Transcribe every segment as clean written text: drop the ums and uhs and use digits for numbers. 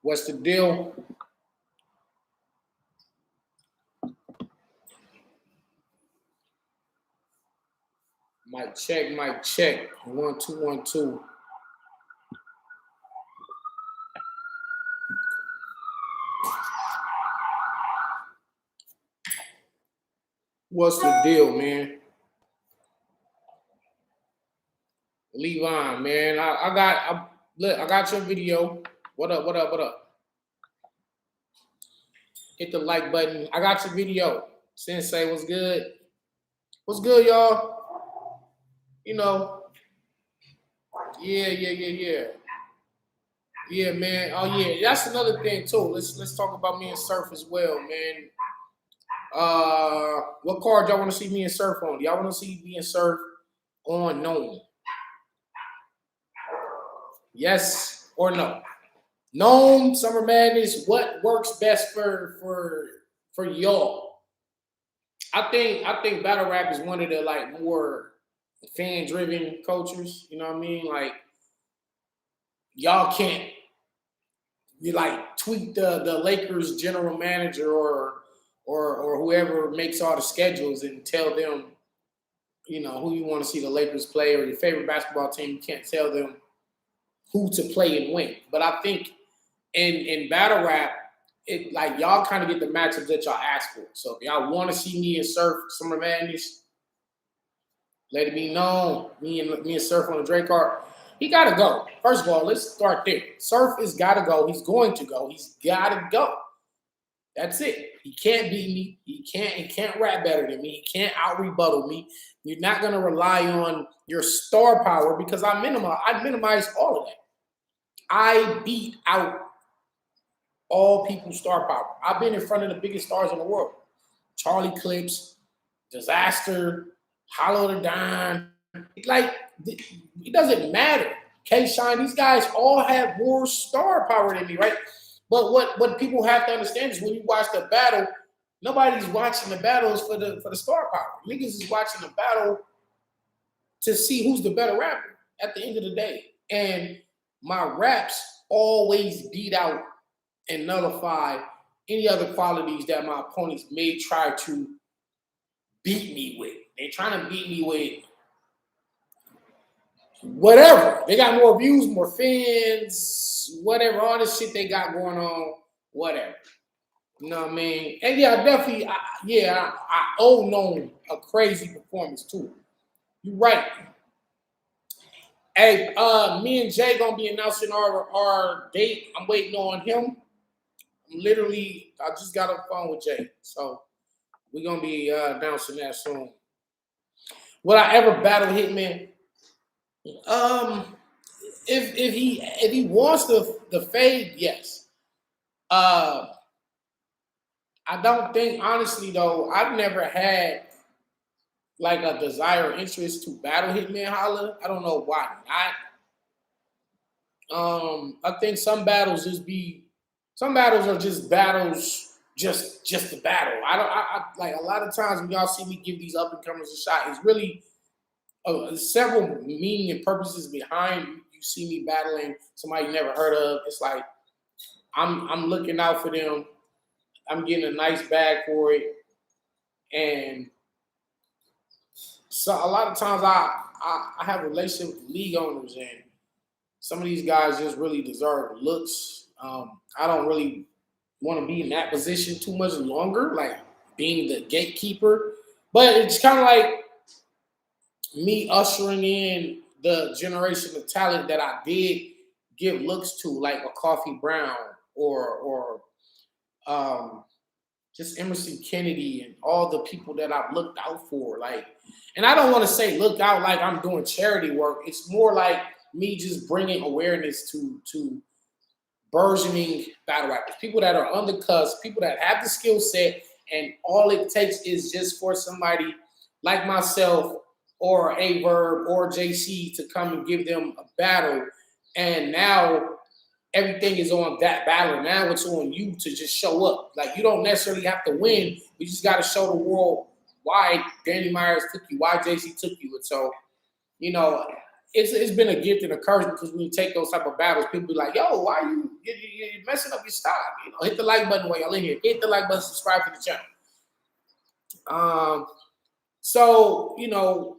What's the deal? Mic check, mic check. 1 2 1 2. What's the deal, man? Levon, man. I got your video. What up, what up, what up? Hit the like button. I got your video. Sensei, what's good? What's good, y'all? You know. Yeah. Yeah, man. Oh yeah, that's another thing too. Let's talk about me and Surf as well, man. What card y'all want to see me and Surf on? Y'all want to see me and Surf on Gnome? Yes or no? Gnome, Summer Madness, what works best for y'all? I think battle rap is one of the like more fan driven cultures. You know what I mean? Like y'all can't you like tweet the Lakers general manager or whoever makes all the schedules and tell them, you know, who you want to see the Lakers play or your favorite basketball team. You can't tell them who to play and when. But I think in battle rap, it like y'all kind of get the matchups that y'all ask for. So if y'all want to see me and Surf Summer Madness, let it be known. Me and Surf on the Drake card. He gotta go. First of all, let's start there. Surf has gotta go. He's going to go. He's gotta go. That's it. He can't beat me. He can't rap better than me. He can't out-rebuttal me. You're not gonna rely on your star power because I minimize all of that. I beat out all people's star power. I've been in front of the biggest stars in the world. Charlie Clips, Disaster, Hollow the Dime. Like, it doesn't matter. K-Shine, these guys all have more star power than me, right? But what people have to understand is when you watch the battle, nobody's watching the battles for the star power. Niggas is watching the battle to see who's the better rapper at the end of the day. And my raps always beat out and nullify any other qualities that my opponents may try to beat me with. They're trying to beat me with whatever. They got more views, more fans, whatever, all this shit they got going on, whatever. You know what I mean? And yeah, definitely, I owe Gnome a crazy performance too. You're right. Hey, me and Jay gonna be announcing our date. I'm waiting on him. I just got on the phone with Jay, so we're gonna be announcing that soon. Would I ever battle Hitman? If he wants the fade, yes. I don't think, honestly though, I've never had like a desire or interest to battle Hitman Holla. I don't know why not. I think some battles are just battles, just a battle. I like a lot of times when y'all see me give these up and comers a shot, it's really several meaning and purposes behind you see me battling somebody you never heard of. It's like I'm looking out for them. I'm getting a nice bag for it, and so a lot of times I have a relationship with league owners, and some of these guys just really deserve looks. I don't really want to be in that position too much longer, like being the gatekeeper. But it's kind of like me ushering in the generation of talent that I did give looks to, like a Coffee Brown or just Emerson Kennedy and all the people that I've looked out for. Like, and I don't want to say look out like I'm doing charity work. It's more like me just bringing awareness to burgeoning battle rappers, people that are on the cusp, people that have the skill set, and all it takes is just for somebody like myself or A-Verb or JC to come and give them a battle. And now everything is on that battle. Now it's on you to just show up. Like, you don't necessarily have to win. You just got to show the world why Danny Myers took you, why JC took you. And so, you know, it's been a gift and a curse because when you take those type of battles, people be like, "Yo, why you messing up your style?" You know, hit the like button while y'all in here. Hit the like button, subscribe to the channel. So you know,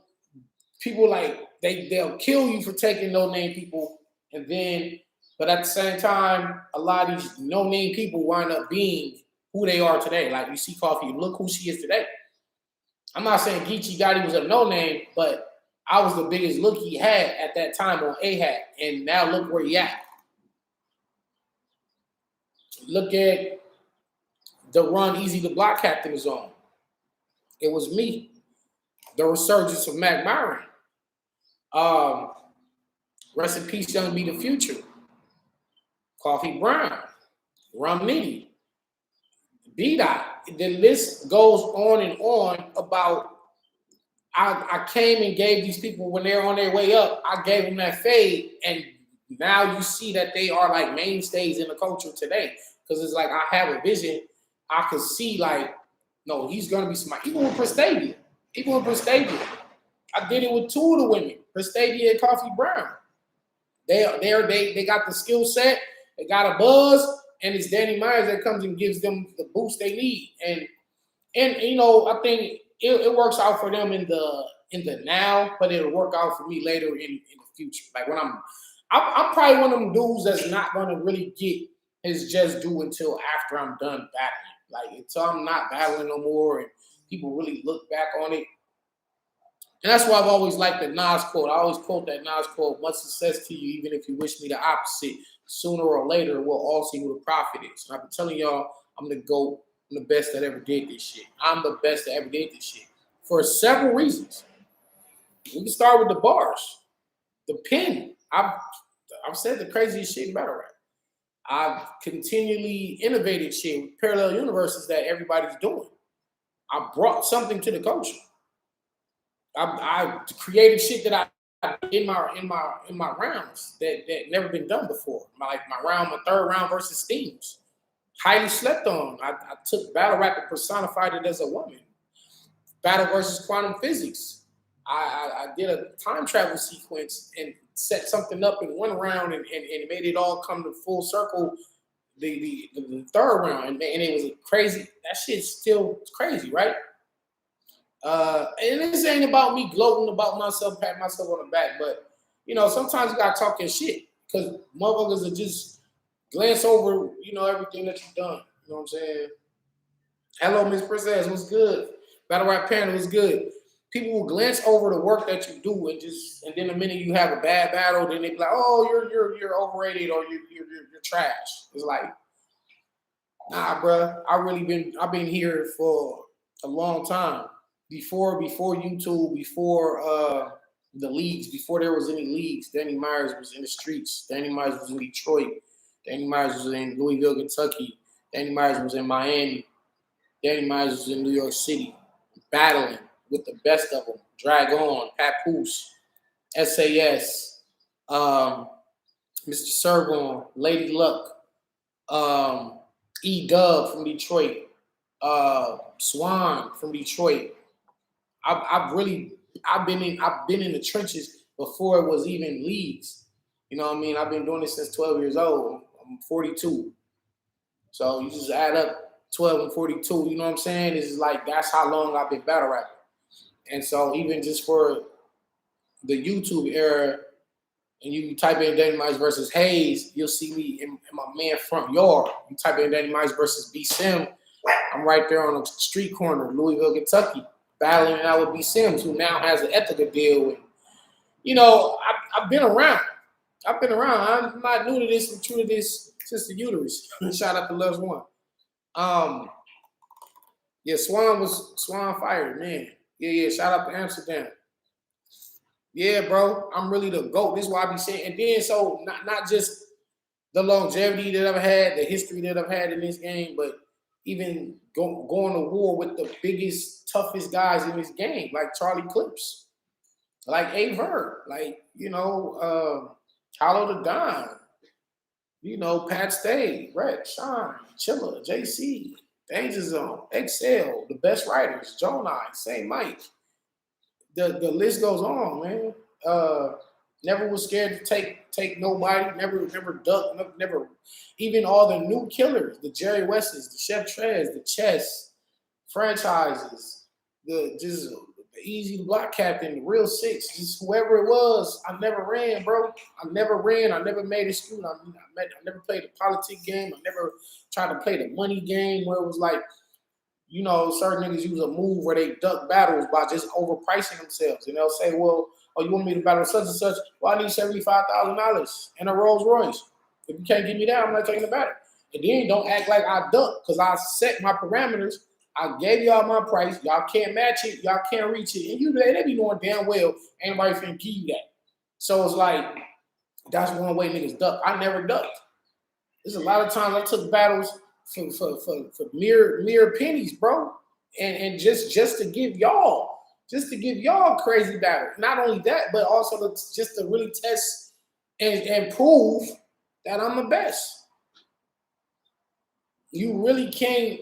people like they'll kill you for taking no name people, and then but at the same time, a lot of these no name people wind up being who they are today. Like you see Coffee, look who she is today. I'm not saying Geechee Gotti was a no name, but I was the biggest look he had at that time on A-Hat, and now look where he at. Look at the run Easy the Block Captain is on. It was me. The resurgence of Mac Myron. Rest in peace, Young Be the Future. Coffee Brown. Rum Nitty. B-Dot. The list goes on and on about I came and gave these people when they're on their way up, I gave them that fade, and now you see that they are like mainstays in the culture today. Because it's like I have a vision, I could see like, no, he's gonna be smart. Even with Prestavia, I did it with two of the women, Prestavia and Coffee Brown. They got the skill set, they got a buzz, and it's Danny Myers that comes and gives them the boost they need. And you know, I think it works out for them in the now, but it'll work out for me later in the future. Like when I'm probably one of them dudes that's not gonna really get his just due until after I'm done battling. Like until I'm not battling no more and people really look back on it. And that's why I've always liked the Nas quote. I always quote that Nas quote, much success to you, even if you wish me the opposite. Sooner or later, we'll all see who the prophet is. And I've been telling y'all, I'm the GOAT. I'm the best that ever did this shit. I'm the best that ever did this shit. For several reasons. We can start with the bars. The pen. I've said the craziest shit in battle rap. I've continually innovated shit with parallel universes that everybody's doing. I brought something to the culture. I created shit that I in my rounds that never been done before. My third round versus Steams. Highly slept on. I took battle rap and personified it as a woman. Battle versus quantum physics. I did a time travel sequence and set something up in one round and made it all come to full circle the third round. And it was crazy. That shit's still crazy, right? And this ain't about me gloating about myself, patting myself on the back, but you know, sometimes you gotta talk your shit because motherfuckers are just glance over, you know, everything that you've done. You know what I'm saying? Hello, Miss Princess, what's good? Battle Rap Panel was good. People will glance over the work that you do and then the minute you have a bad battle, then they be like, oh, you're overrated or you're trash. It's like, nah, bruh. I've been here for a long time. Before YouTube, before the leagues, before there was any leagues, Danny Myers was in the streets. Danny Myers was in Detroit. Danny Myers was in Louisville, Kentucky. Danny Myers was in Miami. Danny Myers was in New York City, battling with the best of them. Drag On, Papoose, SAS, Mr. Sergon, Lady Luck, E-Dub from Detroit, Swan from Detroit. I've been in the trenches before it was even leagues. You know what I mean? I've been doing this since 12 years old. I'm 42. So you just add up 12 and 42, you know what I'm saying? It's like that's how long I've been battle rapping. And so even just for the YouTube era, and you type in Danny Myers versus Hayes, you'll see me in my man front yard. You type in Danny Myers versus B Sim, I'm right there on the street corner, Louisville, Kentucky, battling it out with B Sims, who now has an Ethica deal. And, you know, I've been around. I'm not new to this. I'm true to this since the uterus. Shout out to Loves One. Yeah, Swan fired, man. Yeah. Shout out to Amsterdam. Yeah, bro. I'm really the GOAT. This is why I be saying. And then so not just the longevity that I've had, the history that I've had in this game, but even going to war with the biggest, toughest guys in this game, like Charlie Clips, like A Verb, like, you know, Hollow the Don, you know, Pat Stay, Rex, Sean, Chilla, JC, Danger Zone, Excel, the best writers, Jonai, St. Mike. The list goes on, man. Never was scared to take nobody. Never ducked. Never. Even all the new killers, the Jerry Wesses, the Chef Trez, the Chess franchises, the just the Easy Block Captain, the Real Six, just whoever it was. I never ran, bro. I never ran. I never made excuse. I never played the politic game. I never tried to play the money game where it was like, certain niggas use a move where they duck battles by just overpricing themselves. And they'll say, well, oh, you want me to battle such and such? Well, I need $75,000 and a Rolls Royce. If you can't give me that, I'm not taking the battle. And then don't act like I duck because I set my parameters. I gave y'all my price. Y'all can't match it. Y'all can't reach it. And they be knowing damn well ain't nobody finna give you that. So it's like, that's one way niggas duck. I never ducked. There's a lot of times I took battles for mere pennies, bro. And just to give y'all crazy battle. Not only that, but also just to really test and prove that I'm the best. You really can't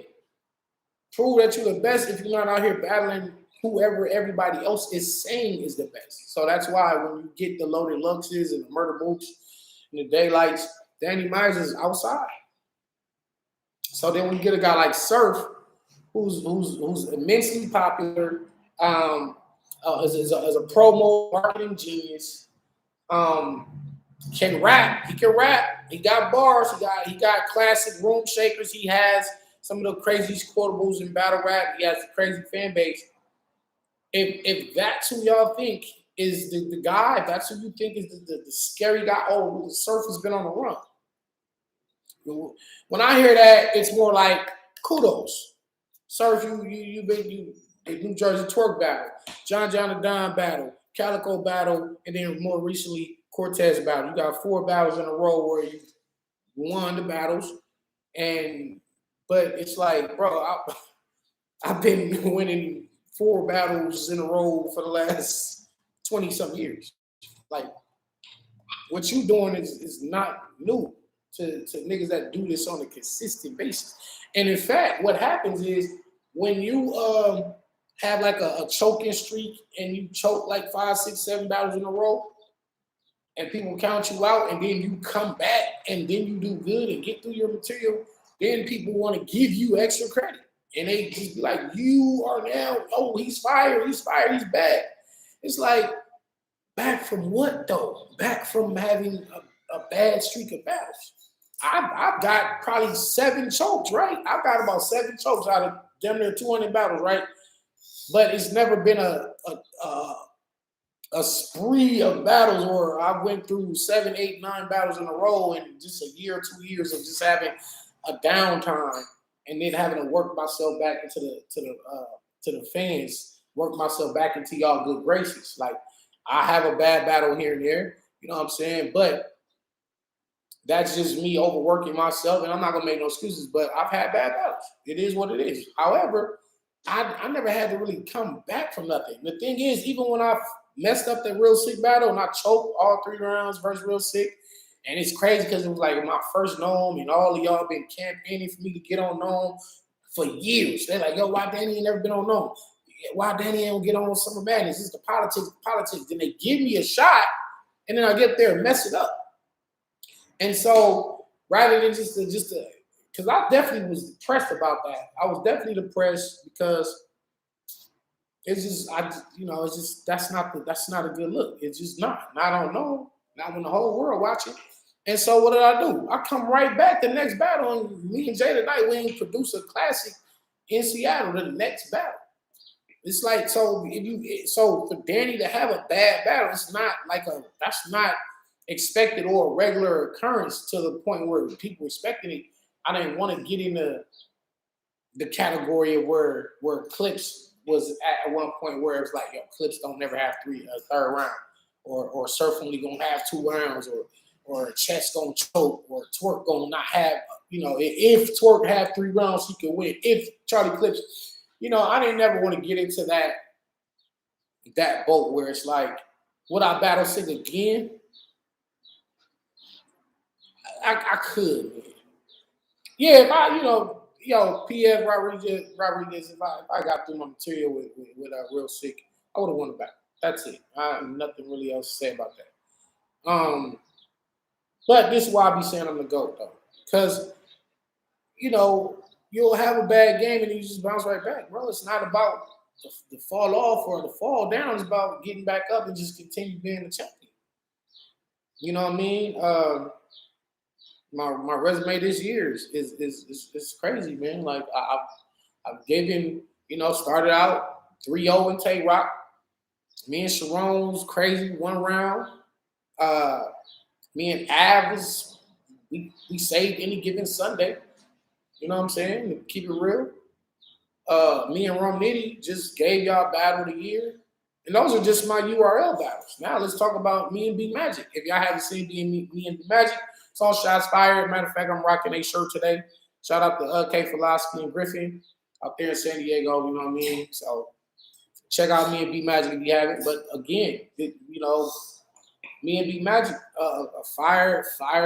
prove that you're the best if you're not out here battling whoever everybody else is saying is the best. So that's why when you get the Loaded Luxes and the Murder Boots and the Daylights, Danny Myers is outside. So then we get a guy like Surf, who's immensely popular, as a promo marketing genius, can rap. He can rap. He got bars. He got classic room shakers. He has some of the craziest quotables in battle rap. He has a crazy fan base. If that's who y'all think is the guy, if that's who you think is the scary guy, the Surf has been on the run. When I hear that, it's more like kudos. Surf, you been the New Jersey Twerk battle, John the Don battle, Calico battle, and then more recently Cortez battle. You got 4 battles in a row where you won the battles, but it's like, bro, I've been winning 4 battles in a row for the last 20-some years. Like, what you doing is not new to niggas that do this on a consistent basis. And in fact, what happens is when you have like a choking streak and you choke like 5, 6, 7 battles in a row, and people count you out, and then you come back and then you do good and get through your material, then people want to give you extra credit. And they just be like, you are now, he's fired, he's bad. It's like, back from what though? Back from having a bad streak of battles. I've got probably 7 chokes, right? I've got about 7 chokes out of damn near 200 battles, right? But it's never been a spree of battles where I went through 7, 8, 9 battles in a row in just a year or 2 years of just having a downtime and then having to work myself back into the fans, work myself back into y'all good graces. Like, I have a bad battle here and there, you know what I'm saying? But that's just me overworking myself, and I'm not gonna make no excuses, but I've had bad battles. It is what it is. However, I never had to really come back from nothing. The thing is, even when I messed up that Real Sick battle and I choked all 3 rounds versus Real Sick, and it's crazy because it was like my first Gnome, and all of y'all been campaigning for me to get on Gnome for years. They're like, yo, why Danny ain't never been on Gnome? Why Danny ain't get on Summer Madness? It's the politics. Then they give me a shot, and then I get there and mess it up. And so rather than just because I definitely was depressed about that. I was definitely depressed because it's just that's not a good look. It's just not. And I don't know. Not when the whole world watching. And so what did I do? I come right back the next battle, and me and Jay tonight we ain't produce a classic in Seattle the next battle. It's like, so for Danny to have a bad battle, it's not like that's not expected or a regular occurrence to the point where people expecting it. I didn't want to get into the category of where Clips was at one point where it's like, yo, Clips don't never have a third round, or Surf only gonna have 2 rounds, or Chess gonna choke, or Twerk gonna not have, if Twerk have 3 rounds, he could win. If Charlie Clips, I didn't never want to get into that boat where it's like, would I battle Sig again? I could, man. Yeah, if I, PF Rodriguez, if I got through my material with Real Sick, I would have won the battle. That's it. I have nothing really else to say about that. But this is why I be saying I'm the GOAT though, because you'll have a bad game and you just bounce right back, bro. It's not about the fall off or the fall down. It's about getting back up and just continue being the champion. You know what I mean? My resume this year is crazy, man. Like I've given, started out 3-0 in Tay Rock. Me and Sharon's crazy one round. Me and Av we saved any given Sunday. You know what I'm saying? To keep it real. Me and Rum Nitty just gave y'all battle of the year. And those are just my URL battles. Now let's talk about me and B Magic. If y'all haven't seen me and B Magic, it's all shots fired. Matter of fact, I'm rocking a shirt today. Shout out to K Philosophy and Griffin out there in San Diego, you know what I mean? So check out me and B Magic if you haven't. But again, me and B Magic, a fire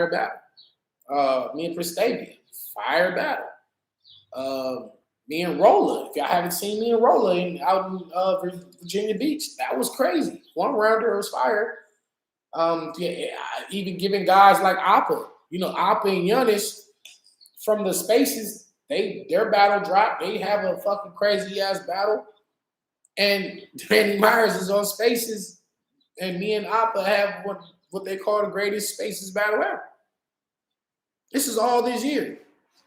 battle. Me and Prestavia, fire battle. Me and Rolla, if y'all haven't seen me and Rolla out in Virginia Beach, that was crazy. One rounder was fire. Even giving guys like Appa, Appa and Giannis from the spaces, their battle dropped. They have a fucking crazy ass battle. And Randy Myers is on spaces, and me and Appa have what they call the greatest spaces battle ever. This is all this year.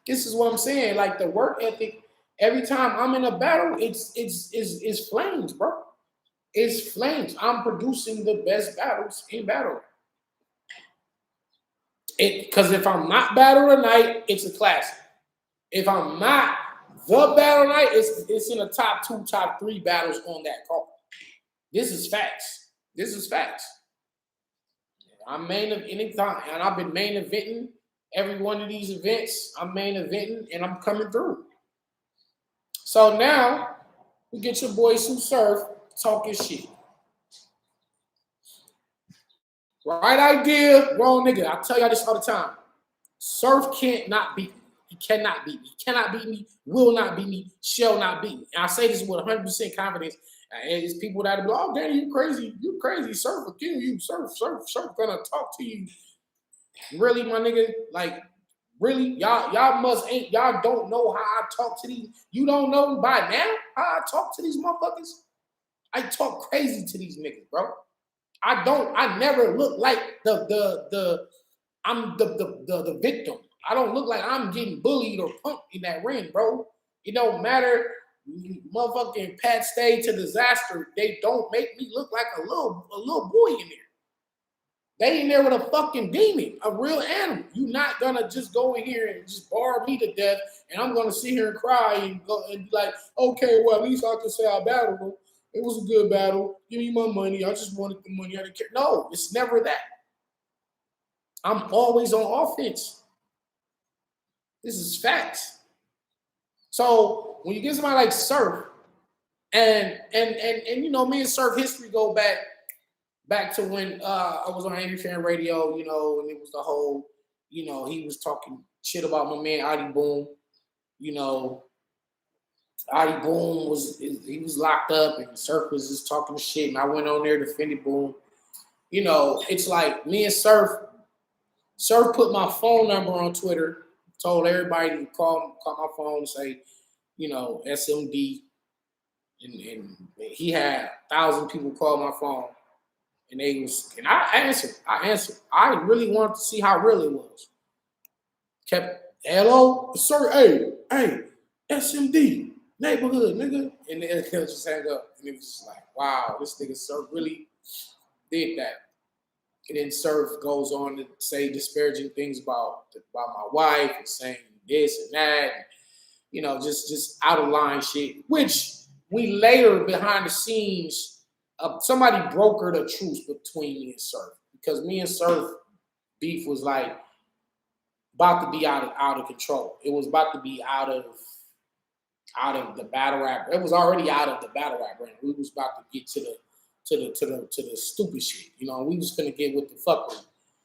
This is what I'm saying. Like the work ethic. Every time I'm in a battle, it's flames, bro. It's flames. I'm producing the best battles in battle. Because if I'm not battle tonight, it's a classic. If I'm not the battle night, it's in the top 2, top 3 battles on that card. This is facts. I'm main of anytime, and I've been main eventing every one of these events. I'm main eventing, and I'm coming through. So now we get your boy Sue Surf talking shit. Right idea, wrong nigga. I tell y'all this all the time. Surf can't not beat me. He cannot beat me. He cannot beat me, will not beat me, shall not beat me. And I say this with 100% confidence. And it's people that are like, oh, Danny, you crazy. Surf will kill you. Surf gonna talk to you. Really, my nigga? Like, really? Y'all don't know how I talk to these. You don't know by now how I talk to these motherfuckers? I talk crazy to these niggas, bro. I never look like I'm the victim. I don't look like I'm getting bullied or punked in that ring, bro. It don't matter. Motherfucking Pat Stay to Disaster. They don't make me look like a little boy in there. They in there with a fucking demon, a real animal. You're not gonna just go in here and just bar me to death, and I'm gonna sit here and cry and go and be like, okay, well, at least I can say I battled him. It was a good battle. Give me my money. I just wanted the money. I didn't care. No, it's never that. I'm always on offense. This is facts. So when you get somebody like Surf, and me and Surf history go back to when I was on Angry Fan Radio, and it was the whole, he was talking shit about my man Adi Boom. Adi Boom was locked up, and Surf was just talking shit, and I went on there defending Boom. It's like me and Surf put my phone number on Twitter, told everybody to call my phone and say, SMD, and he had 1,000 people call my phone. And I answered. I really wanted to see how real it was. Kept, hello, sir, hey, SMD, neighborhood, nigga. And then he'll just hang up. And it was just like, wow, this nigga Surf really did that. And then Surf goes on to say disparaging things about my wife and saying this and that. And, just out of line shit, which we later behind the scenes, somebody brokered a truce between me and Surf, because me and Surf beef was like about to be out of control. It was about to be out of the battle rap. It was already out of the battle rap range. We was about to get to the stupid shit. We was gonna get with the fuckery.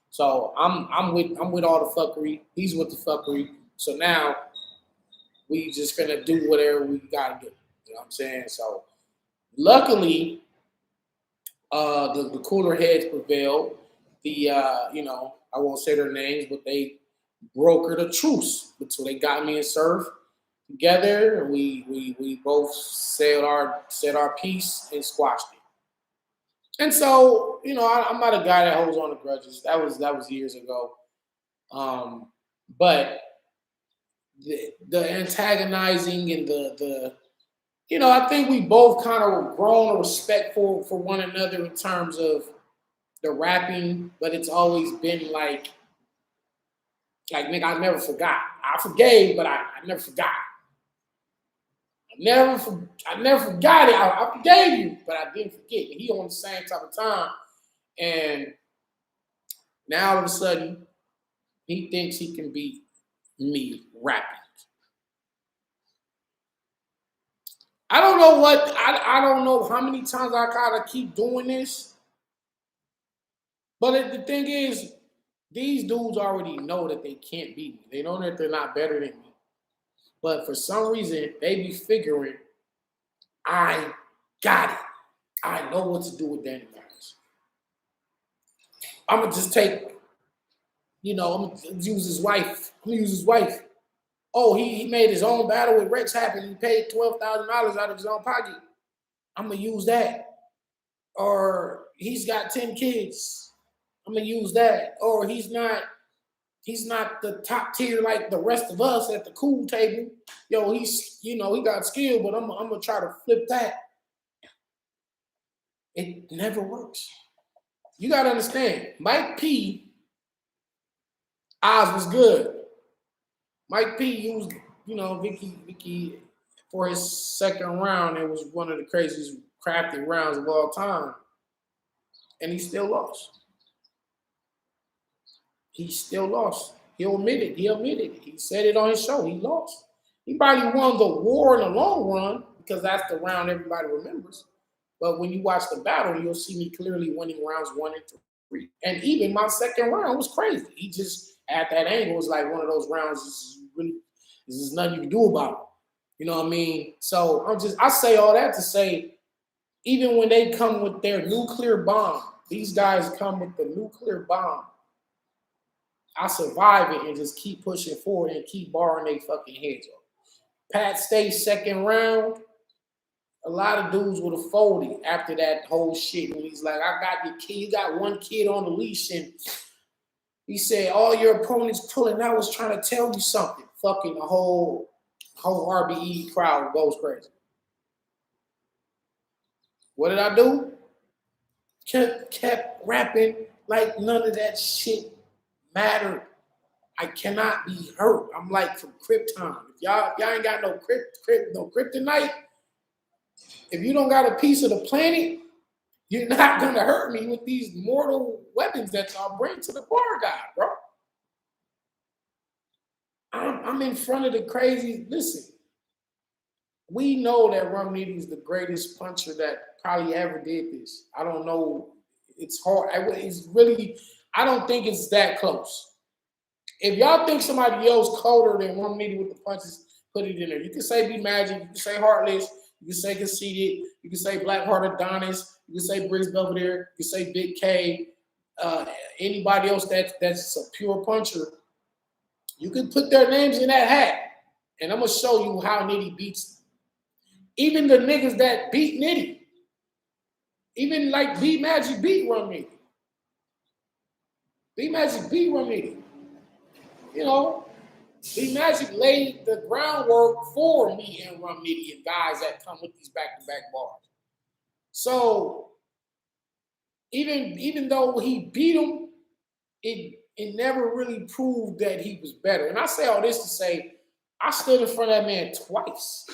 So I'm with all the fuckery. He's with the fuckery. So now we just gonna do whatever we gotta do. You know what I'm saying? So luckily, the cooler heads prevailed. I won't say their names, but they brokered a truce. So they got me and Surf together, and we both said our piece and squashed it. And so, I'm not a guy that holds on to grudges. That was years ago. But the antagonizing and I think we both kind of grown a respect for one another in terms of the rapping, but it's always been like nigga, I never forgot. I forgave, but I never forgot. I never forgot it. I forgave you, but I didn't forget. And he on the same type of time. And now all of a sudden, he thinks he can beat me rapping. I don't know I don't know how many times I gotta keep doing this. But the thing is, these dudes already know that they can't beat me. They know that they're not better than me. But for some reason, they be figuring, I got it. I know what to do with Danny Myers. I'm going to just take, I'm going to use his wife. Oh, he made his own battle with Rex happen. He paid $12,000 out of his own pocket. I'm going to use that. Or he's got 10 kids. I'm going to use that. Or he's not the top tier like the rest of us at the cool table. Yo, he got skill, but I'm gonna try to flip that. It never works. You gotta understand, Mike P. Oz was good. Mike P. used, Vicky for his second round. It was one of the craziest crafted rounds of all time. And he still lost. He still lost. He admitted it. He said it on his show. He lost. He probably won the war in the long run because that's the round everybody remembers. But when you watch the battle, you'll see me clearly winning rounds 1 and 3. And even my second round was crazy. He just, at that angle, was like one of those rounds, there's nothing you can do about it. You know what I mean? So I say all that to say, even when they come with their nuclear bomb, these guys come with the nuclear bomb. I survive it and just keep pushing forward and keep barring their fucking heads off. Pat Stay second round, a lot of dudes would have folded after that whole shit. When he's like, I got your kid, you got one kid on the leash, and he said, all your opponents pulling out was trying to tell you something. Fucking the whole RBE crowd goes crazy. What did I do? Kept rapping like none of that shit mattered. I cannot be hurt. I'm like from Krypton. If y'all ain't got no kryptonite, if you don't got a piece of the planet, you're not gonna hurt me with these mortal weapons that y'all bring to the bar guy, bro. I'm in front of the crazy. Listen, we know that Rum Nitty is the greatest puncher that probably ever did this. I don't know. It's hard. It's really. I don't think it's that close. If y'all think somebody else colder than Rum Nitty with the punches, put it in there. You can say B Magic, you can say Heartless, you can say Conceited, you can say Blackheart Adonis, you can say Briggs Belvedere, you can say Big K, anybody else that's a pure puncher. You can put their names in that hat, and I'm gonna show you how Nitty beats them. Even the niggas that beat Nitty, even like B Magic beat Rum Nitty. B Magic beat Rum Nitty. B Magic laid the groundwork for me and Rum Nitty and guys that come with these back-to-back bars. So even though he beat him, it never really proved that he was better. And I say all this to say, I stood in front of that man twice.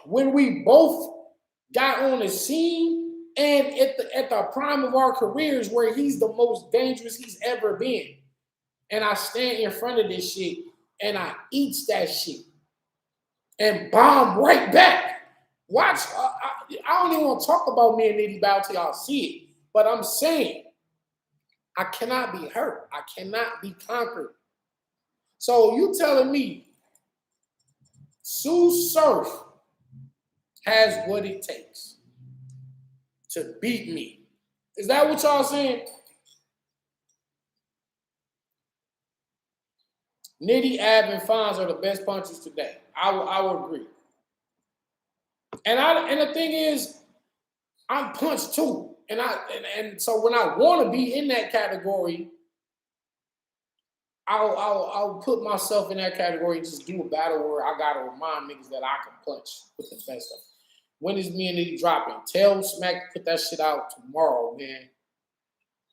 When we both got on the scene and at the prime of our careers where he's the most dangerous he's ever been. And I stand in front of this shit and I eats that shit and bomb right back. Watch, I don't even want to talk about me and Nitty Bow till y'all see it. But I'm saying, I cannot be hurt. I cannot be conquered. So you telling me Sue Surf has what it takes to beat me. Is that what y'all saying? Nitty, Ab, and Fonz are the best punchers today. I would agree. And the thing is, I'm punched too. And so when I want to be in that category, I'll put myself in that category and just do a battle where I gotta remind niggas that I can punch with the best of them. When is me and Nitty dropping? Tell Smack to put that shit out tomorrow, man.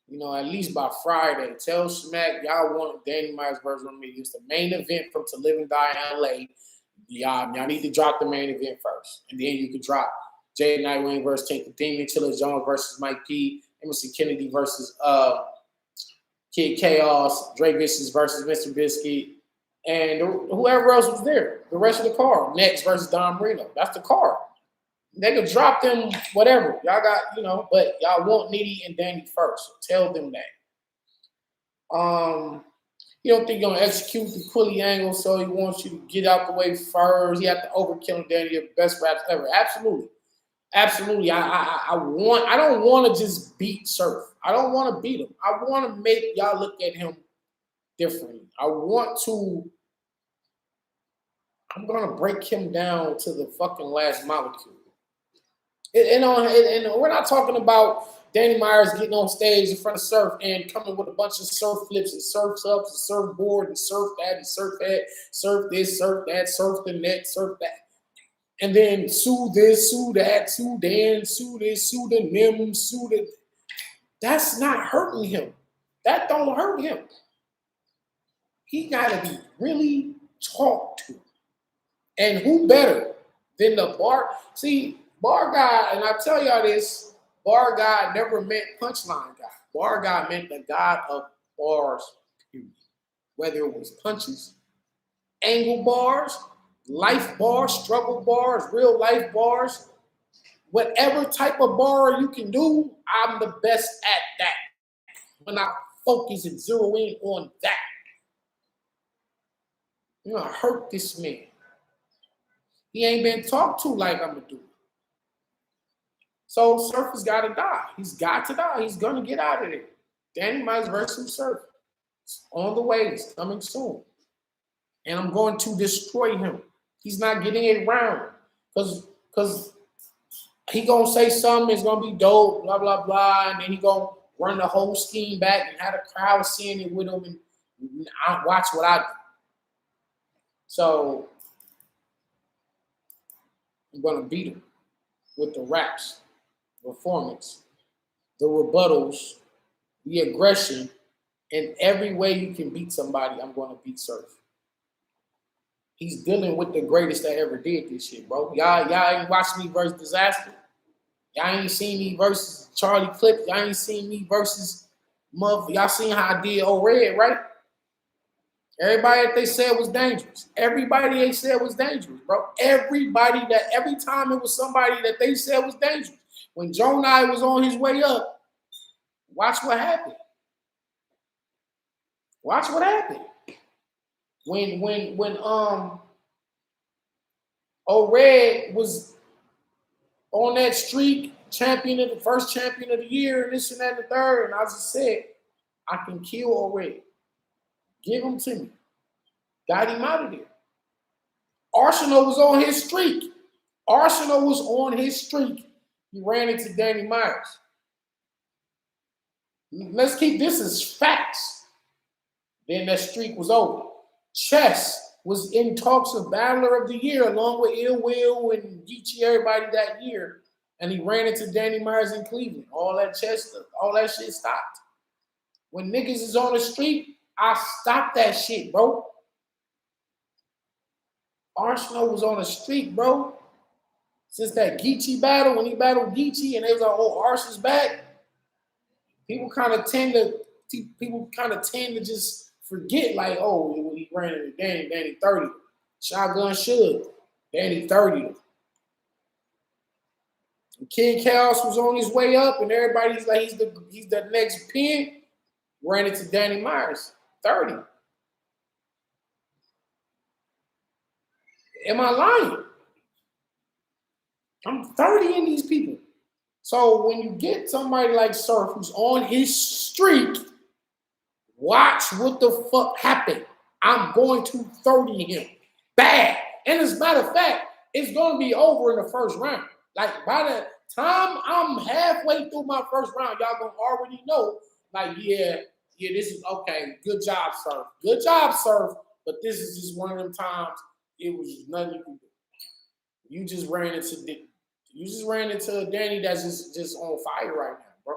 You know, at least by Friday. Tell Smack y'all want Danny Myers versus me. It's the main event from To Live and Die in LA. Y'all need to drop the main event first. And then you can drop Jay Nightwing versus Tank the Demon, Chilla Jones versus Mike P, Emerson Kennedy versus Kid Chaos, Dre Vicious versus Mr. Biscuit, and whoever else was there. The rest of the card. Next versus Don Marino. That's the card. They could drop them, whatever. Y'all got, but y'all want Nitty and Danny first. So tell them that. You don't think you're going to execute the Quilly angle, so he wants you to get out the way first. He had to overkill him, Danny, your best raps ever. Absolutely. Absolutely. I don't want to just beat Surf. I don't want to beat him. I want to make y'all look at him differently. I'm going to break him down to the fucking last molecule. And we're not talking about Danny Myers getting on stage in front of Surf and coming with a bunch of surf flips and surf ups and surfboard and surf that and surf that, surf this, surf that, surf the net, surf that. And then sue this, sue that, sue Dan, sue this, sue the Nim, sue the... That's not hurting him. That don't hurt him. He got to be really talked to. And who better than the bar? See, bar guy, and I tell y'all this, bar guy never meant punchline guy. Bar guy meant the god of bars, period. Whether it was punches, angle bars, life bars, struggle bars, real life bars, whatever type of bar you can do, I'm the best at that. When I focus and zero in on that, you're gonna hurt this man. He ain't been talked to like I'm gonna do. So Surf has got to die. He's got to die. He's gonna get out of there. Danny Myers versus Surf. It's on the way. It's coming soon. And I'm going to destroy him. He's not getting a round. Because he going to say something, it's going to be dope, blah, blah, blah. And then he going to run the whole scheme back and have the crowd seeing it with him. And I watch what I do. So I'm going to beat him with the raps, performance, the rebuttals, the aggression. In every way you can beat somebody, I'm going to beat Surf. He's dealing with the greatest that ever did this shit, bro. Y'all ain't watched me versus Disaster. Y'all ain't seen me versus Charlie Clip. Y'all ain't seen me versus Muff. Y'all seen how I did O-Red, right? Everybody that they said was dangerous. Everybody they said was dangerous, bro. Every time it was somebody that they said was dangerous. When Joe Nye was on his way up, watch what happened. Watch what happened. When O-Red was on that streak, first champion of the year, and this and that and the third, and I just said, I can kill O-Red. Give him to me. Got him out of there. Arsenal was on his streak. He ran into Danny Myers. Let's keep this as facts. Then that streak was over. Chess was in talks of Battler of the Year along with Ill Will and Geechee, everybody that year. And he ran into Danny Myers in Cleveland. All that chess stuff, all that shit stopped. When niggas is on the street, I stopped that shit, bro. Arsenal was on the streak, bro. Since that Geechee battle, when he battled Geechee and they was like, oh, Arsenal's back, people kind of tend to just forget, like, oh, when he ran into Danny 30. Shotgun should. Danny 30. And Kid Chaos was on his way up, and everybody's like, he's the next pin. Ran into Danny Myers, 30. Am I lying? I'm 30 in these people. So when you get somebody like Surf who's on his streak, watch what the fuck happened. I'm going to 30 him. Bad. And as a matter of fact, it's going to be over in the first round. Like by the time I'm halfway through my first round, y'all going to already know, like, yeah, this is okay. Good job, Surf. Good job, Surf. But this is just one of them times it was nothing you could do. You just ran into Danny that's just on fire right now, bro.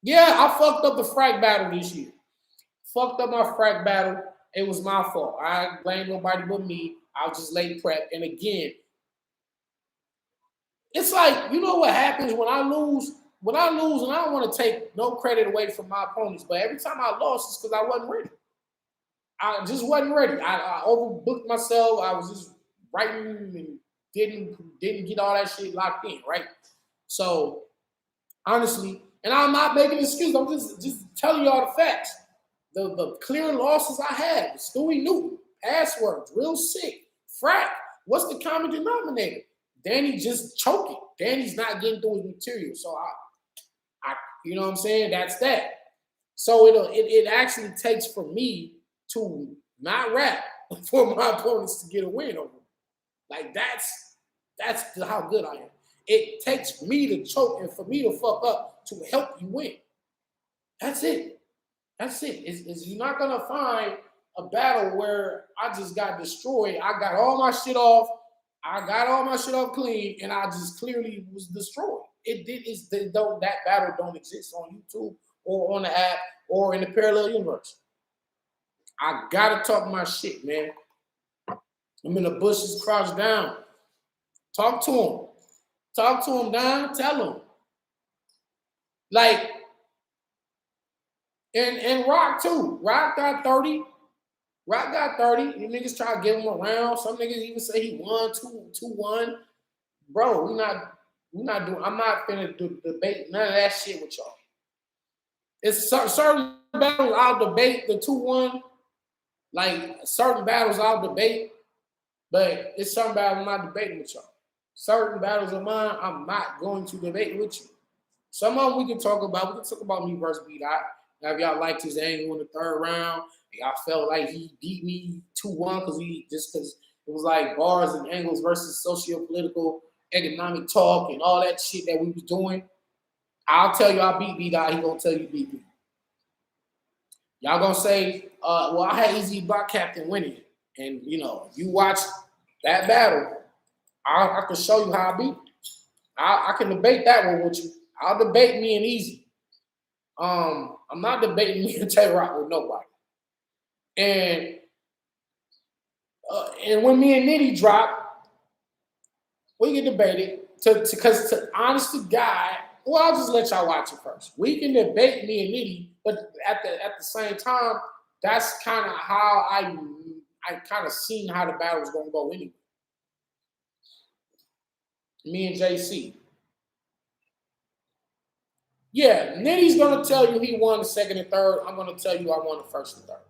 Yeah, I fucked up the frack battle this year. Fucked up my frack battle. It was my fault. I blame nobody but me. I was just late prep. And again, it's like, you know what happens when I lose? When I lose, and I don't want to take no credit away from my opponents, but every time I lost, it's because I wasn't ready. I just wasn't ready. I overbooked myself. I was just writing and didn't get all that shit locked in, right? So honestly, and I'm not making an excuse. I'm just telling y'all the facts. The clear losses I had: Stewie Newton, passwords, real sick, frack. What's the common denominator? Danny just choking. Danny's not getting through his material. So I you know what I'm saying? That's that. So it actually takes for me to not rap for my opponents to get a win over me. Like that's how good I am. It takes me to choke and for me to fuck up to help you win. That's it. That's it. You're not gonna find a battle where I just got destroyed. I got all my shit off. I got all my shit off clean, and I just clearly was destroyed. That battle don't exist on YouTube or on the app or in the parallel universe. I gotta talk my shit, man. I'm in the bushes, crouched down. Talk to him. Talk to him down. Tell him. Like, and Rock too. Rock got 30. Rock got 30. You niggas try to give him a round. Some niggas even say he won 2-1. Bro, we're not doing. I'm not finna debate none of that shit with y'all. It's certain battles I'll debate the 2-1. Like certain battles I'll debate, but it's some battles I'm not debating with y'all. Certain battles of mine, I'm not going to debate with you. Some of them we can talk about. We can talk about me versus B-Dot. Now, if y'all liked his angle in the third round, y'all felt like he beat me 2-1 because it was like bars and angles versus socio-political economic talk and all that shit that we was doing. I'll tell you I beat B-Dot. He gonna tell you beat me. Y'all gonna say, well, I had Easy Block Captain winning. And, you know, you watch that battle, I can show you how I beat. I can debate that one with you. I'll debate me and Easy. I'm not debating me and Tay-Rock with nobody. And when me and Nitty drop, we can debate it. Because to honest to God, well, I'll just let y'all watch it first. We can debate me and Nitty, but at the same time, that's kind of how I kind of seen how the battle was gonna go anyway. Me and JC. Yeah, Nitty's gonna tell you he won the second and third. I'm gonna tell you I won the first and third.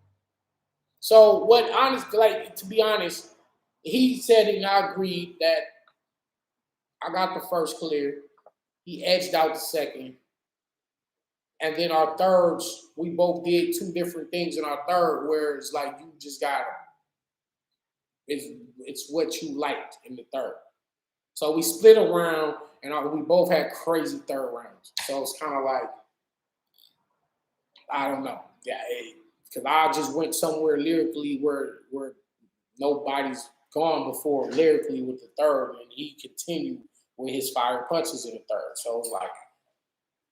So to be honest, he said and I agreed that I got the first clear. He edged out the second. And then our thirds, we both did two different things in our third, where it's like you just got it's what you liked in the third. So we split a round, and we both had crazy third rounds. So it's kind of like, I don't know. Yeah, because I just went somewhere lyrically where nobody's gone before lyrically with the third, and he continued with his fire punches in the third. So it's like,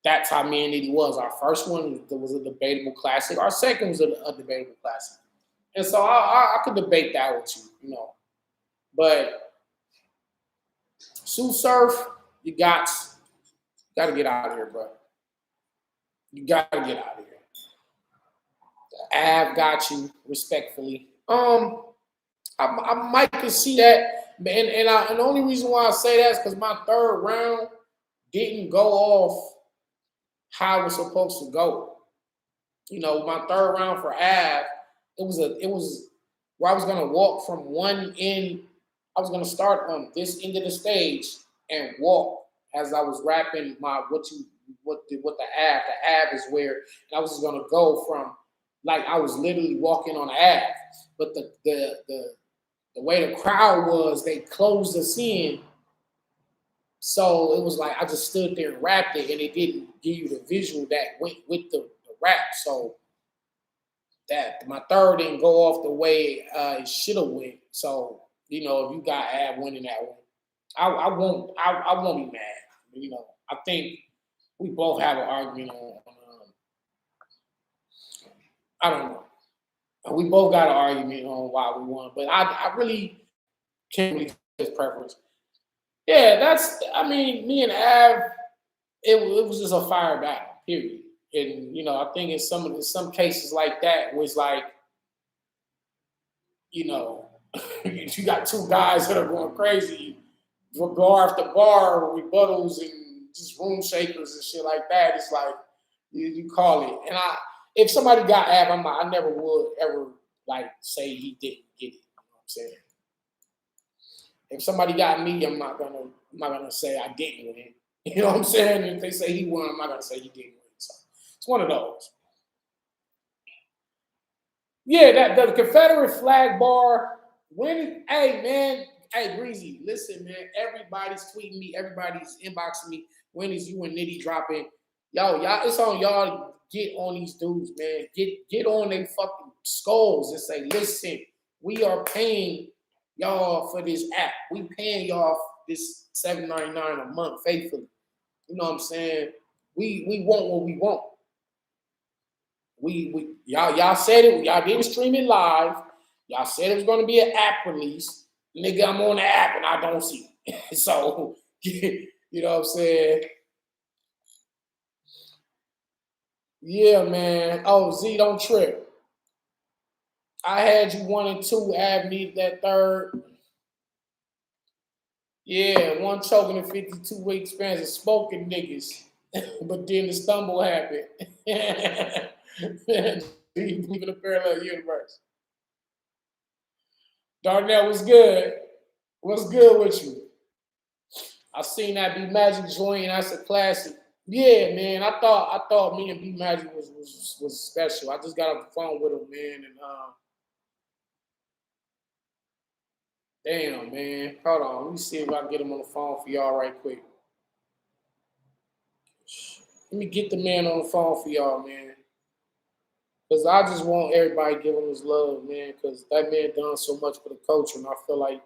that's how me and Nitty was. Our first one was a debatable classic. Our second was a debatable classic. And so I could debate that with you, you know. But Sue Surf, you got to get out of here, bro. You got to get out of here. Av got you, respectfully. I might can see that, and the only reason why I say that is because my third round didn't go off how it was supposed to go. You know, my third round for Av, it was where I was gonna walk from one end. I was gonna start on this end of the stage and walk as I was rapping my what the Av. The Av is where, and I was just gonna go from like I was literally walking on the Ave. But the way the crowd was, they closed us in. So it was like I just stood there and rapped it, and it didn't give you the visual that went with the rap. So that my third didn't go off the way it should have went. So if you got Ab winning that one, I won't be mad. I think we both have an argument on I don't know. We both got an argument on why we won, but I really can't really his preference. Yeah, me and Av, it was just a fire battle, period. And I think in some cases like that was like, you know, you got two guys that are going crazy, bar after bar, rebuttals and just room shakers and shit like that. It's like you call it. And if somebody got Ab, I never would ever like say he didn't get it. You know what I'm saying? If somebody got me, I'm not gonna say I didn't win. You know what I'm saying? If they say he won, I'm not gonna say he didn't win. So it's one of those. Yeah, that the Confederate flag bar. Hey man, hey Breezy, listen man. Everybody's tweeting me, everybody's inboxing me. When is you and Nitty dropping? Y'all, it's on y'all to get on these dudes, man. Get on their fucking skulls and say, listen, we are paying y'all for this app. We paying y'all this $7.99 a month faithfully. You know what I'm saying? We want what we want. Y'all said it. Y'all didn't stream it live. Y'all said it was going to be an app release. Nigga, I'm on the app and I don't see it. So, you know what I'm saying? Yeah, man. Oh, Z, don't trip. I had you 1 and 2. Ab needed that third. Yeah, one choking in 52 week spans of smoking niggas. But then the stumble happened. You believe in a parallel universe. Darnell, was good? What's good with you? I seen that B Magic joint. That's a classic. Yeah, man. I thought me and B Magic was special. I just got off the phone with him, man, and damn, man. Hold on. Let me see if I can get him on the phone for y'all right quick. Let me get the man on the phone for y'all, man. Because I just want everybody giving his love, man. Because that man done so much for the culture, and I feel like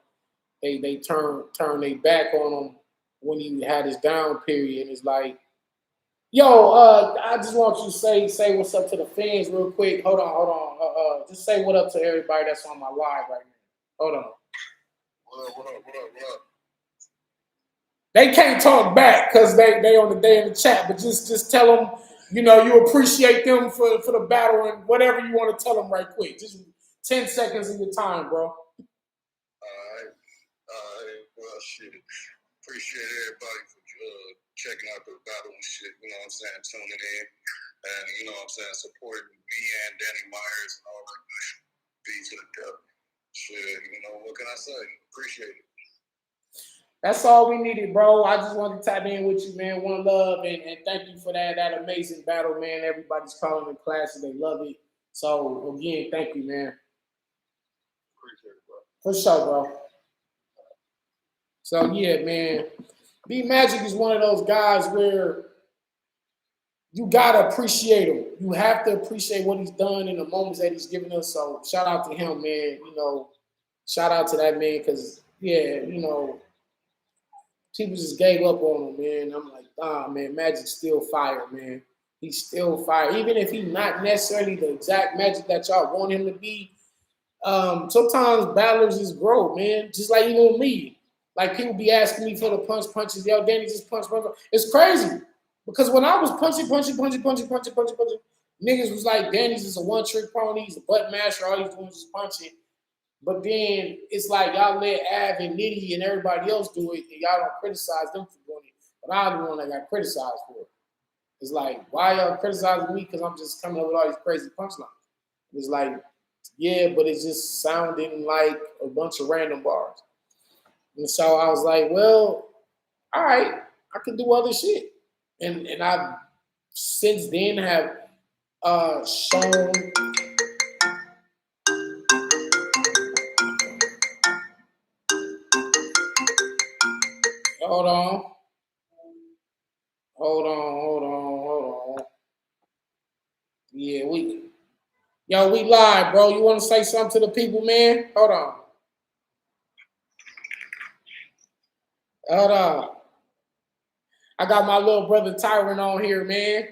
they turn their back on him when he had his down period. And it's like, yo, I just want you to say what's up to the fans real quick. Hold on. Just say what up to everybody that's on my live right now. Hold on. What up? They can't talk back because they on the in the chat, but just tell them, you appreciate them for the battle and whatever you want to tell them right quick. Just 10 seconds of your time, bro. All right. Well, shit. Appreciate everybody for checking out the battle and shit, you know what I'm saying, tuning in. And, you know what I'm saying, supporting me and Danny Myers and all that good shit. Be to the depth. Shit, what can I say? Appreciate it. That's all we needed, bro. I just wanted to tap in with you, man. One love, and thank you for that amazing battle, man. Everybody's calling it classic. They love it. So, again, thank you, man. Appreciate it, bro. For sure, bro. So, yeah, man. B Magic is one of those guys where you got to appreciate him. You have to appreciate what he's done in the moments that he's given us. So, shout out to him, man. Shout out to that man because, yeah, people just gave up on him, man. I'm like, man, Magic's still fire, man. He's still fire. Even if he's not necessarily the exact Magic that y'all want him to be, sometimes battlers just grow, man. Just like even me. Like people be asking me for the punches. Yo, Danny just punch. It's crazy. Because when I was punching, niggas was like, Danny's just a one-trick pony. He's a butt masher. All he's doing is just punching. But then it's like y'all let Av and Nitty and everybody else do it, and y'all don't criticize them for doing it. But I'm the one that got criticized for it. It's like, why y'all criticizing me? Because I'm just coming up with all these crazy punchlines. It's like, yeah, but it's just sounding like a bunch of random bars. And so I was like, well, all right, I can do other shit. And I've since then have shown Hold on. Hold on. Yeah, we live, bro. You want to say something to the people, man? Hold on. I got my little brother Tyron on here, man.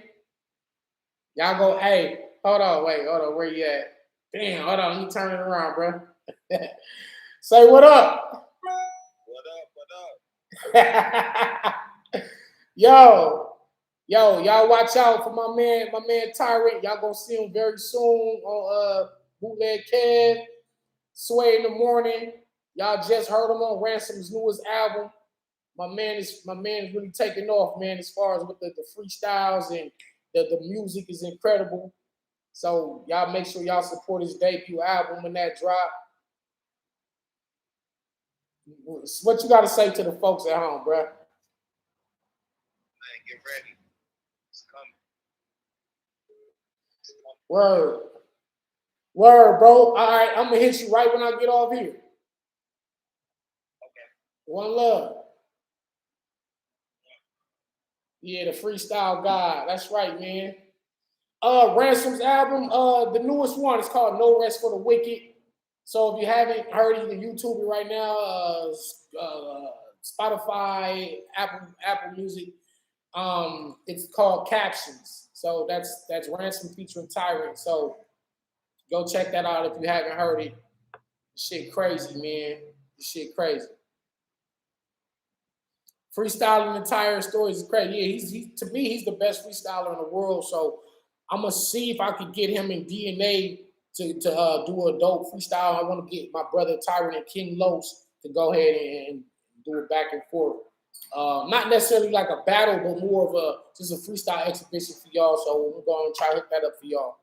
Y'all go, hey, hold on, where you at? Damn, hold on, let me turn it around, bro. Say what up. What up? Y'all watch out for my man Tyrant. Y'all gonna see him very soon on Bootleg Kev, Sway in the Morning. Y'all just heard him on Ransom's newest album. My man is really taking off, man, as far as with the freestyles and the music is incredible. So y'all make sure y'all support his debut album when that drop. What you got to say to the folks at home, bro? Man, get ready. It's coming. Word, bro. All right, I'm gonna hit you right when I get off here. Okay. One love. Yeah, the freestyle god. That's right, man. Ransom's album, the newest one is called No Rest for the Wicked. So if you haven't heard it, you can YouTube it right now. Spotify, Apple Music. It's called Captions. So that's Ransom featuring Tyrant. So go check that out if you haven't heard it. Shit crazy, man. Shit crazy. Freestyling the entire story is crazy. Yeah, to me, he's the best freestyler in the world. So I'm gonna see if I could get him in DNA to do a dope freestyle. I want to get my brother Tyrant and King Los to go ahead and do it back and forth. Not necessarily like a battle, but more of just a freestyle exhibition for y'all. So we're going to try to hook that up for y'all.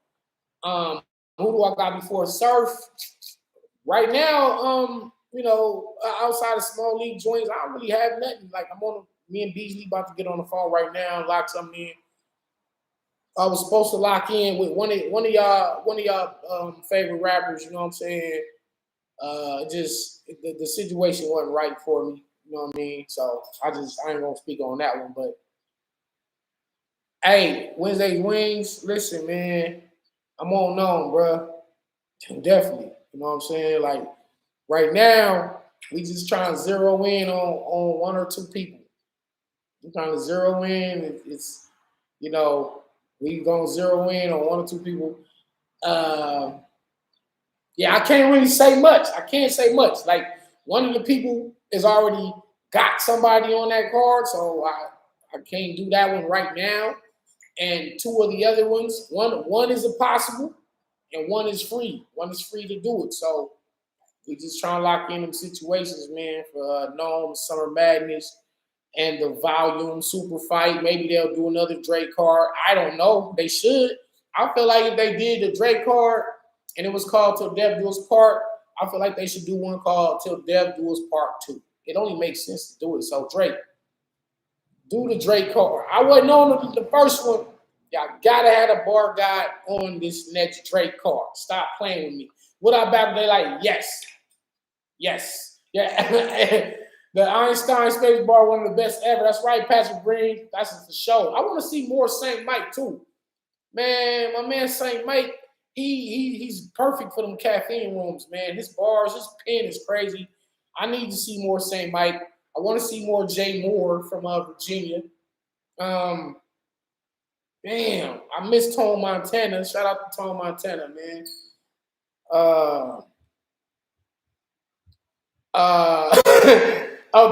Who do I got before Surf? Right now, outside of small league joints, I don't really have nothing. Like me and Beasley about to get on the phone right now and lock something in. I was supposed to lock in with one of y'all favorite rappers. You know what I'm saying? Just the situation wasn't right for me. You know what I mean? So I ain't gonna speak on that one. But hey, Wednesday Wings. Listen, man, I'm on, bro. Definitely. You know what I'm saying? Like right now, we just trying to zero in on one or two people. We're trying to zero in. It's we gonna zero in on one or two people. Yeah, I can't really say much. I can't say much. Like one of the people has already got somebody on that card, so I can't do that one right now. And two of the other ones, one is a possible, and one is free. One is free to do it. So we just trying to lock in them situations, man, for Gnome, Summer Madness, and the Volume Super Fight. Maybe they'll do another Drake card. I don't know. They should. I feel like if they did the Drake card and it was called Till Death Do Us Part, I feel like they should do one called Till Death Do Us Part 2. It only makes sense to do it. So Drake, do the Drake card. I wasn't on the first one. Y'all gotta have a bar guy on this next Drake card. Stop playing with me. What I battle? They like, yes. Yeah. The Einstein Space Bar, one of the best ever. That's right, Patrick Green. That's for sure. I want to see more Saint Mike too. Man, my man Saint Mike, he's perfect for them caffeine rooms, man. His bars, his pen is crazy. I need to see more Saint Mike. I want to see more Jay Moore from Virginia. Damn, I miss Tone Montana. Shout out to Tone Montana, man.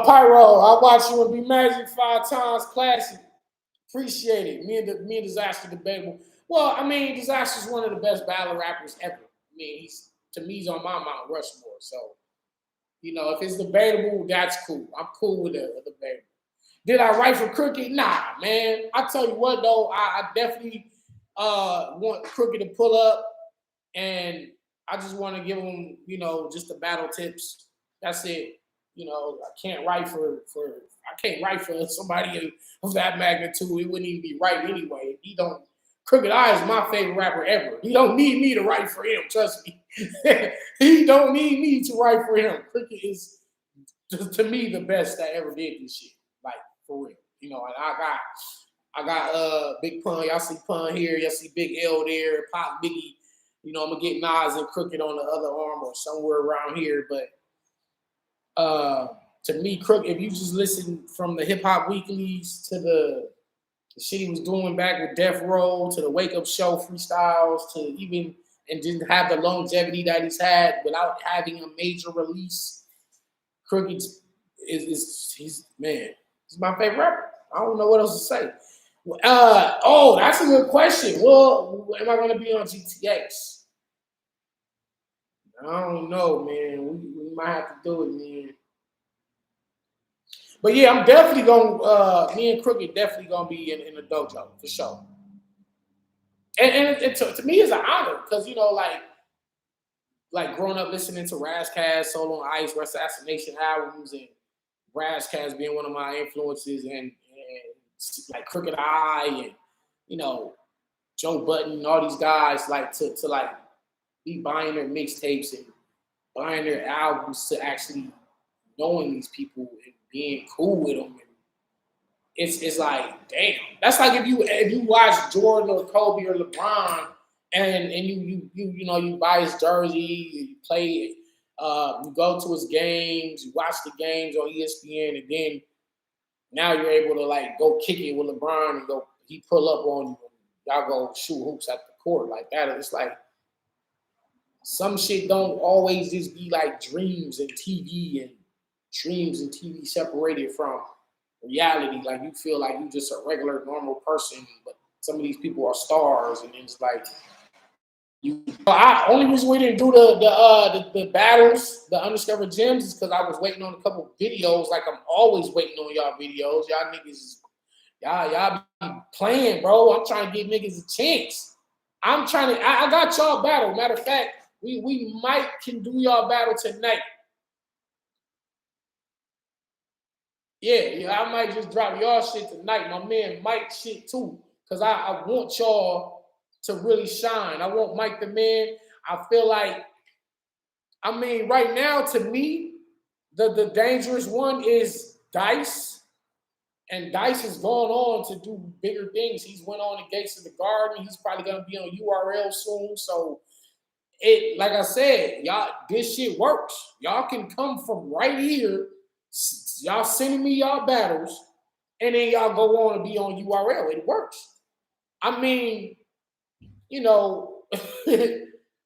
Pyro, I watched you and Be Magic 5 times. Classic. Appreciate it. Me and Disaster debatable. Well, I mean, Disaster is one of the best battle rappers ever. I mean, he's on my Mount Rushmore. So, if it's debatable, that's cool. I'm cool with the debatable. Did I write for Crooked? Nah, man. I tell you what, though, I definitely want Crooked to pull up, and I just want to give him, just the battle tips. That's it. I can't write for somebody of that magnitude. It wouldn't even be right anyway. Crooked Eye is my favorite rapper ever. He don't need me to write for him. Trust me. He don't need me to write for him. Crooked is, to me, the best that ever did this shit. for real. You know, and I got Big Pun. Y'all see Pun here. Y'all see Big L there. Pop Biggie. You know, I'm gonna get Nas and Crooked on the other arm or somewhere around here. But to me, Crooked, if you just listen from the Hip Hop Weeklies to the shit he was doing back with Death Row, to the Wake Up Show freestyles, to even and didn't have the longevity that he's had without having a major release. Crooked he's man, he's my favorite rapper. I don't know what else to say. That's a good question. Well, am I gonna be on GTX? I don't know, man. We might have to do it, man. But yeah, I'm definitely gonna. Me and Crooked definitely gonna be in the dojo for sure. And to me, it's an honor because you know, like growing up listening to Razzcast, Solo on Ice, Assassination albums, and Razzcast being one of my influences, and like Crooked Eye, and you know, Joe Budden, and all these guys, like to like be buying their mixtapes and buying their albums to actually knowing these people and being cool with them. And it's like, damn. That's like if you watch Jordan or Kobe or LeBron and you buy his jersey, you play you go to his games, you watch the games on ESPN, and then now you're able to like go kick it with LeBron and he pull up on you, y'all go shoot hoops at the court like that. It's like some shit don't always just be like dreams and TV separated from reality. Like you feel like you just a regular normal person, but some of these people are stars, and it's like only reason we didn't do the battles, the undiscovered gems, is because I was waiting on a couple videos. Like I'm always waiting on y'all videos. Y'all niggas, y'all be playing, bro. I'm trying to give niggas a chance. I got y'all battle. Matter of fact, we might can do y'all battle tonight. Yeah, I might just drop y'all shit tonight. My man Mike shit too. Cause I want y'all to really shine. I want Mike the Man. I feel like, right now to me, the dangerous one is Dice. And Dice has gone on to do bigger things. He's went on the Gates of the Garden. He's probably gonna be on URL soon. So like I said, y'all, this shit works. Y'all can come from right here. Y'all sending me y'all battles, and then y'all go on and be on URL. It works.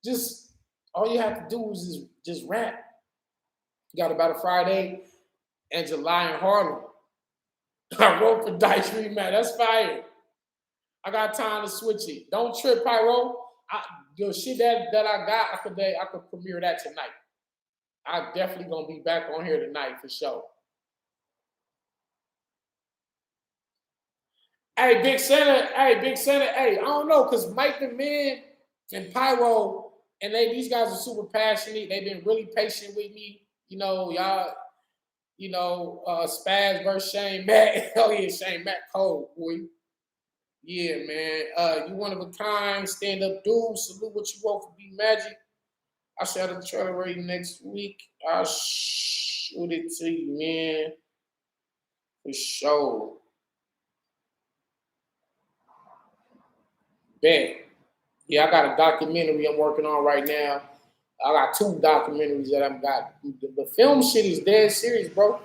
Just all you have to do is just rap. You got a battle Friday and July in Harlem. I wrote for Dice Rematch. That's fire. I got time to switch it. Don't trip, Pyro. The shit that I got, I could premiere that tonight. I definitely gonna be back on here tonight for sure. Hey, Big Santa. Hey, I don't know, cause Mike the Man and Pyro and these guys are super passionate. They've been really patient with me. You know, y'all. Spaz versus Shane Mack. Hell yeah, Shane Mack cold, boy. Yeah, man. You one of a kind, stand up dude. Salute what you wrote for B Magic. I shall have the trailer ready next week. I'll shoot it to you, man. For sure. Bet. Yeah, I got a documentary I'm working on right now. I got 2 documentaries that I've got. The film shit is dead serious, bro.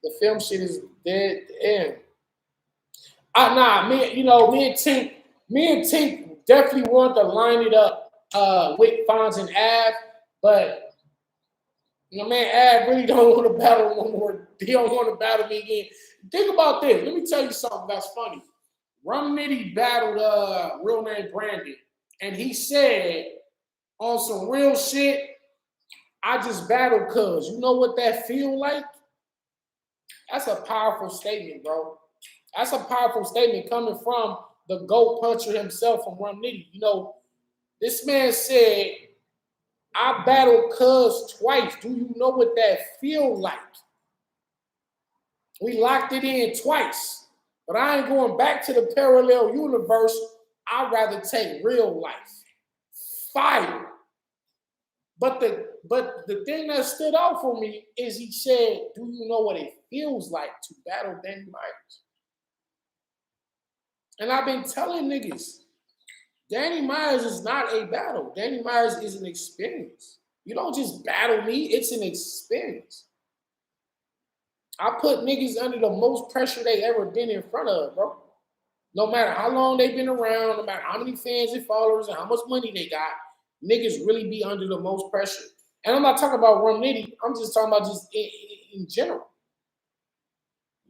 The film shit is dead end. Me and Tink definitely want to line it up with Fonz and Av, but my man Av really don't want to battle no more. He don't want to battle me again. Think about this. Let me tell you something that's funny. Rum Nitty battled real name Brandon, and he said on some real shit, I just battled cuz. You know what that feel like? That's a powerful statement, bro. That's a powerful statement coming from the GOAT puncher himself from Rum Nitty. You know, this man said, I battled cuz twice. Do you know what that feel like? We locked it in twice. But I ain't going back to the parallel universe. I'd rather take real life. Fire. But the thing that stood out for me is he said, "Do you know what it feels like to battle Danny Myers?" And I've been telling niggas, Danny Myers is not a battle. Danny Myers is an experience. You don't just battle me, it's an experience. I put niggas under the most pressure they ever been in front of, bro. No matter how long they've been around, no matter how many fans and followers and how much money they got, niggas really be under the most pressure. And I'm not talking about Rum Nitty. I'm just talking about just in general.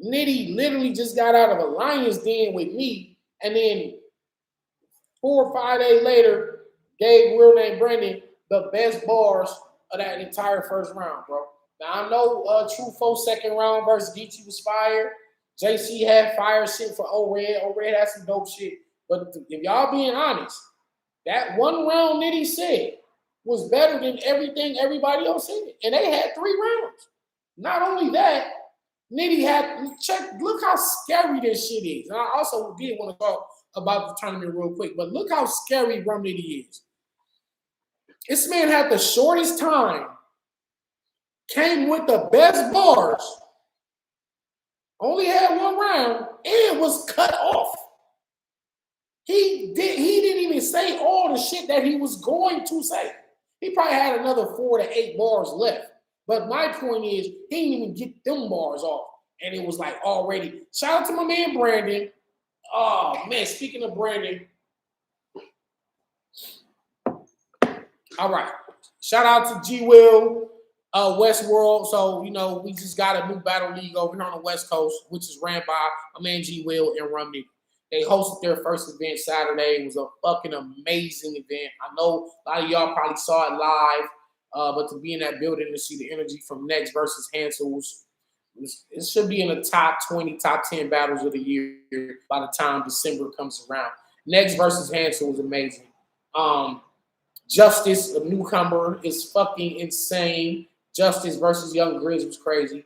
Nitty literally just got out of a Lions den with me, and then 4 or 5 days later, gave real name Brandon the best bars of that entire first round, bro. Now I know Trufo second round versus Geechee was fire. JC had fire shit for O-Red. O-Red had some dope shit. But if y'all being honest, that one round Nitty said was better than everything everybody else said. And they had 3 rounds. Not only that, Nitty had, look how scary this shit is. And I also did want to talk about the tournament real quick, but look how scary Rum Nitty is. This man had the shortest time, came with the best bars, only had 1 round, and was cut off. He didn't even say all the shit that he was going to say. He probably had another 4 to 8 bars left. But my point is, he didn't even get them bars off. And it was like already. Shout out to my man Brandon. Oh man, speaking of Brandon. All right. Shout out to G Will, Westworld. So, you know, we just got a new battle league over here on the West Coast, which is ran by my man G Will and Rum Nitty. They hosted their first event Saturday. It was a fucking amazing event. I know a lot of y'all probably saw it live, but to be in that building to see the energy from Next versus Hansel's, it should be in the top 20, top 10 battles of the year by the time December comes around. Next versus Hansel was amazing. Justice, a newcomer, is fucking insane. Justice versus Young Grizz was crazy.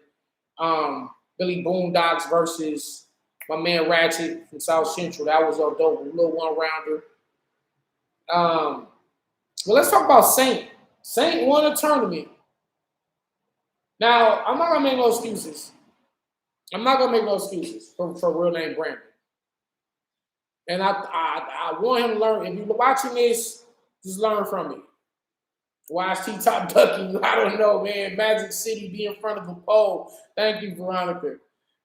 Billy Boondocks versus my man Ratchet from South Central. That was a dope little one-rounder. Well, let's talk about Saint. Saint won a tournament. Now, I'm not going to make no excuses. For real name Brandon. And I want him to learn. If you're watching this, just learn from me. Watch T-Top ducking you. I don't know, man. Magic City be in front of a pole. Thank you, Veronica.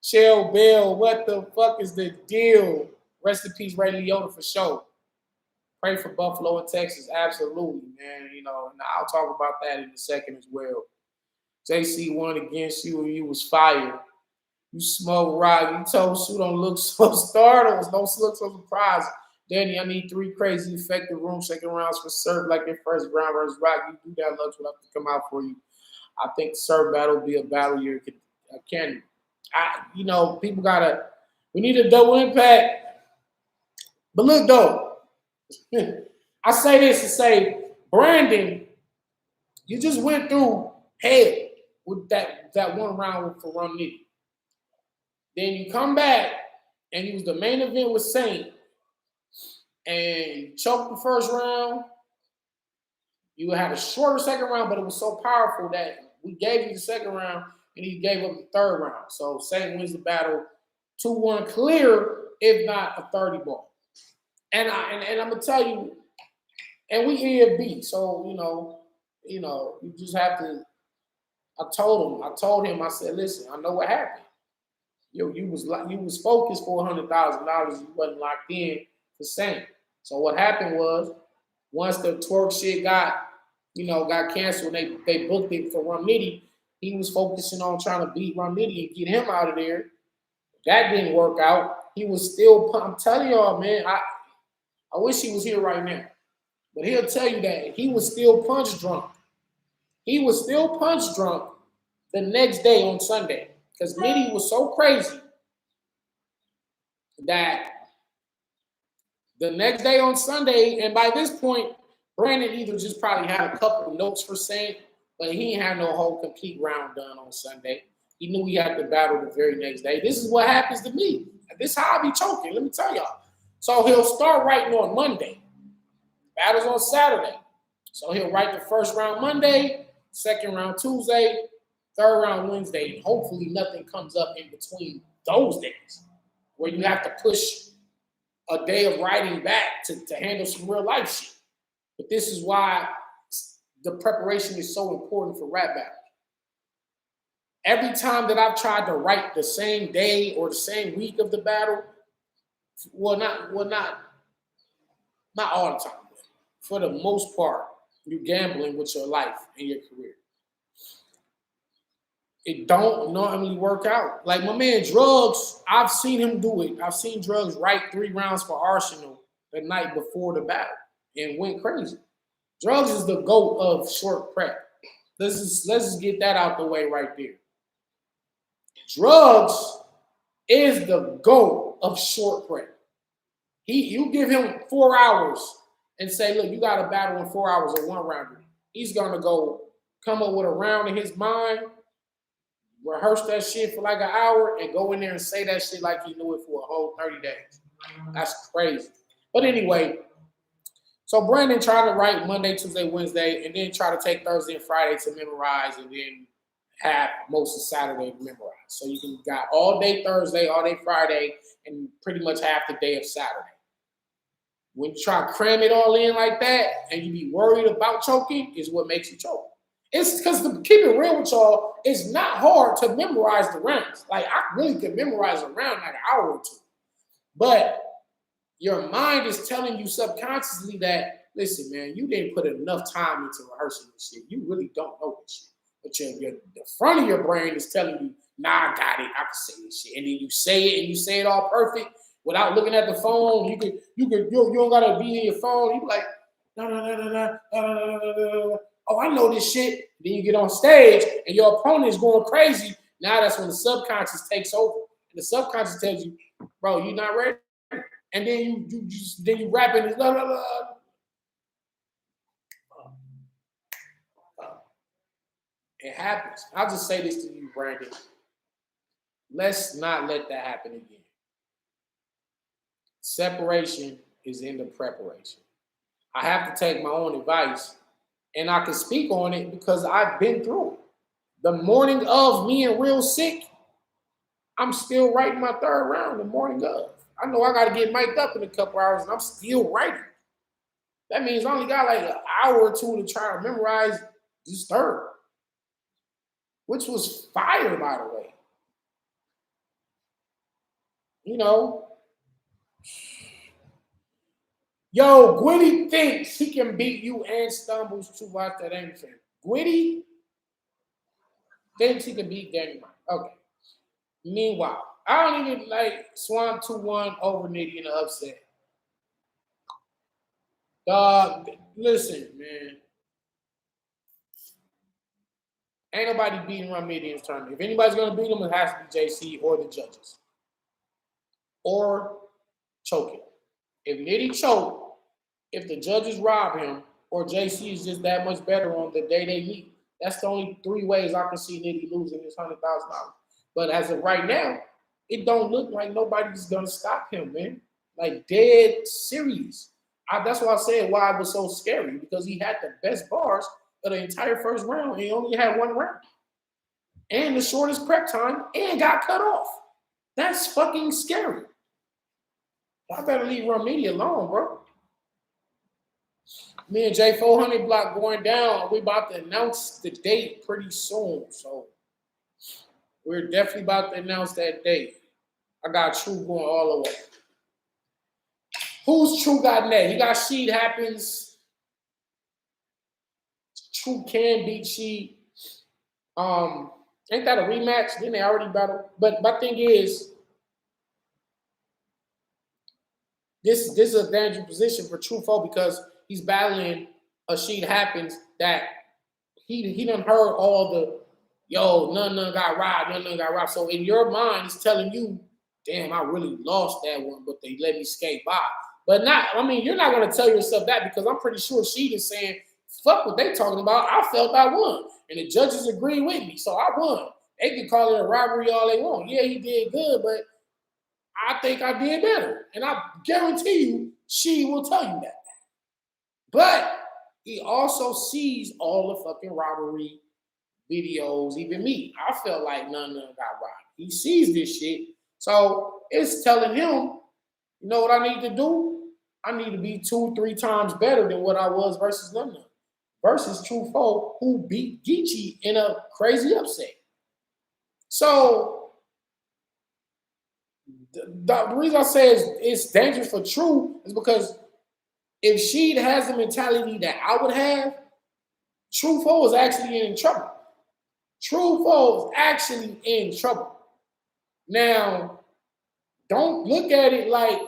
Shell Bell, what the fuck is the deal? Rest in peace, Ray Liotta, for sure. Pray for Buffalo and Texas. Absolutely, man. You know, and I'll talk about that in a second as well. JC won against you and you was fired. You smoke rock. You told Sue don't look so startled. Don't look so surprised. Danny, I need 3 crazy effective room shaking rounds for Serve like their first round versus Rock. You do that, Lux will have to come out for you. I think the Serve battle will be a battle year. People we need a double impact. But look, though, I say this to say, Brandon, you just went through hell with that 1 round for Rum Nitty. Then you come back and you was the main event with Saint and you choked the first round. You had a shorter second round, but it was so powerful that we gave you the second round and he gave up the third round. So Saint wins the battle 2-1 clear, if not a 30 ball. And I'm gonna tell you, and we EFB, so you just have to. I told him, I said, listen, I know what happened. You was focused for $100,000. You wasn't locked in for Saint. So what happened was, once the twerk shit got canceled, they booked it for Rum Nitty. He was focusing on trying to beat Rum Nitty and get him out of there. That didn't work out. He was still. I'm telling y'all, man. I wish he was here right now, but he'll tell you that he was still punch drunk. He was still punch drunk the next day on Sunday. Because Nitty was so crazy that the next day on Sunday, and by this point, Brandon either just probably had a couple of notes for Saint, but he ain't had no whole complete round done on Sunday. He knew he had to battle the very next day. This is what happens to me. This is how I be choking, let me tell y'all. So he'll start writing on Monday. Battles on Saturday. So he'll write the first round Monday, second round Tuesday, third round Wednesday, and hopefully nothing comes up in between those days where you have to push a day of writing back to handle some real life shit. But this is why the preparation is so important for rap battle. Every time that I've tried to write the same day or the same week of the battle, not all the time, but for the most part, you're gambling with your life and your career. It don't normally work out. Like my man Drugs, I've seen him do it. I've seen Drugs write 3 rounds for Arsenal the night before the battle and went crazy. Drugs is the GOAT of short prep. Let's just get that out the way right there. Drugs is the GOAT of short prep. You give him 4 hours and say, look, you got a battle in 4 hours or 1 round. He's gonna go come up with a round in his mind, rehearse that shit for like an hour, and go in there and say that shit like he knew it for a whole 30 days. That's crazy. But anyway, so Brandon tried to write Monday, Tuesday, Wednesday, and then try to take Thursday and Friday to memorize, and then have most of Saturday to memorize. So you can got all day Thursday, all day Friday, and pretty much half the day of Saturday. When you try to cram it all in like that, and you be worried about choking, is what makes you choke. It's because, to keep it real with y'all, it's not hard to memorize the rounds. Like, I really could memorize a round like an hour or two. But your mind is telling you subconsciously that, listen, man, you didn't put enough time into rehearsing this shit. You really don't know this shit. But the front of your brain is telling you, nah, I got it. I can say this shit. And then you say it, and you say it all perfect without looking at the phone. You don't gotta be in your phone. You be like, no. Oh, I know this shit. Then you get on stage, and your opponent is going crazy. Now that's when the subconscious takes over. And the subconscious tells you, bro, you're not ready. And then you rap it. It happens. I'll just say this to you, Brandon. Let's not let that happen again. Separation is in the preparation. I have to take my own advice, and I can speak on it because I've been through it. The morning of me and Real Sick, I'm still writing my 3rd round the morning of. I know I got to get mic'd up in a couple hours, and I'm still writing. That means I only got like an hour or two to try to memorize this 3rd, which was fire, by the way. You know, yo, Gwitty thinks he can beat you and stumbles too much. That ain't fair. Gwitty thinks he can beat Danny Mike. Okay. Meanwhile, I don't even like Swan 2-1 over Nitty in the upset. Listen, man. Ain't nobody beating Ramidi in this tournament. If anybody's going to beat him, it has to be JC or the judges. Or choke him. If Nitty choke, if the judges rob him, or JC is just that much better on the day they meet, that's the only 3 ways I can see Nitty losing this $100,000. But as of right now, it don't look like nobody's going to stop him, man. Like, dead serious. That's why I said why it was so scary, because he had the best bars of the entire first round, and he only had 1 round. And the shortest prep time, and got cut off. That's fucking scary. I better leave Ramidi alone, bro. Me and Jay 400 block going down. We about to announce the date pretty soon. So we're definitely about to announce that date. I got True going all the way. Who's True got next? He got Sheed Happens. True can beat Sheed. Ain't that a rematch? Didn't they already battle? But my thing is, this is a dangerous position for Truffaut because he's battling a Sheed Happens that he done heard all the, none got robbed. So in your mind, it's telling you, damn, I really lost that one, but they let me skate by. But you're not going to tell yourself that, because I'm pretty sure Sheed is saying, fuck what they talking about. I felt I won. And the judges agree with me, so I won. They can call it a robbery all they want. Yeah, he did good, but I think I did better. And I guarantee you, Sheed will tell you that. But he also sees all the fucking robbery videos, even me. I felt like none of them got robbed. He sees this shit. So it's telling him, you know what I need to do? I need to be 2-3 times better than what I was versus none of them. Versus True Foe, who beat Geechee in a crazy upset. So the reason I say it's dangerous for True is because if she has the mentality that I would have, True Foe is actually in trouble. True Foe is actually in trouble. Now, don't look at it like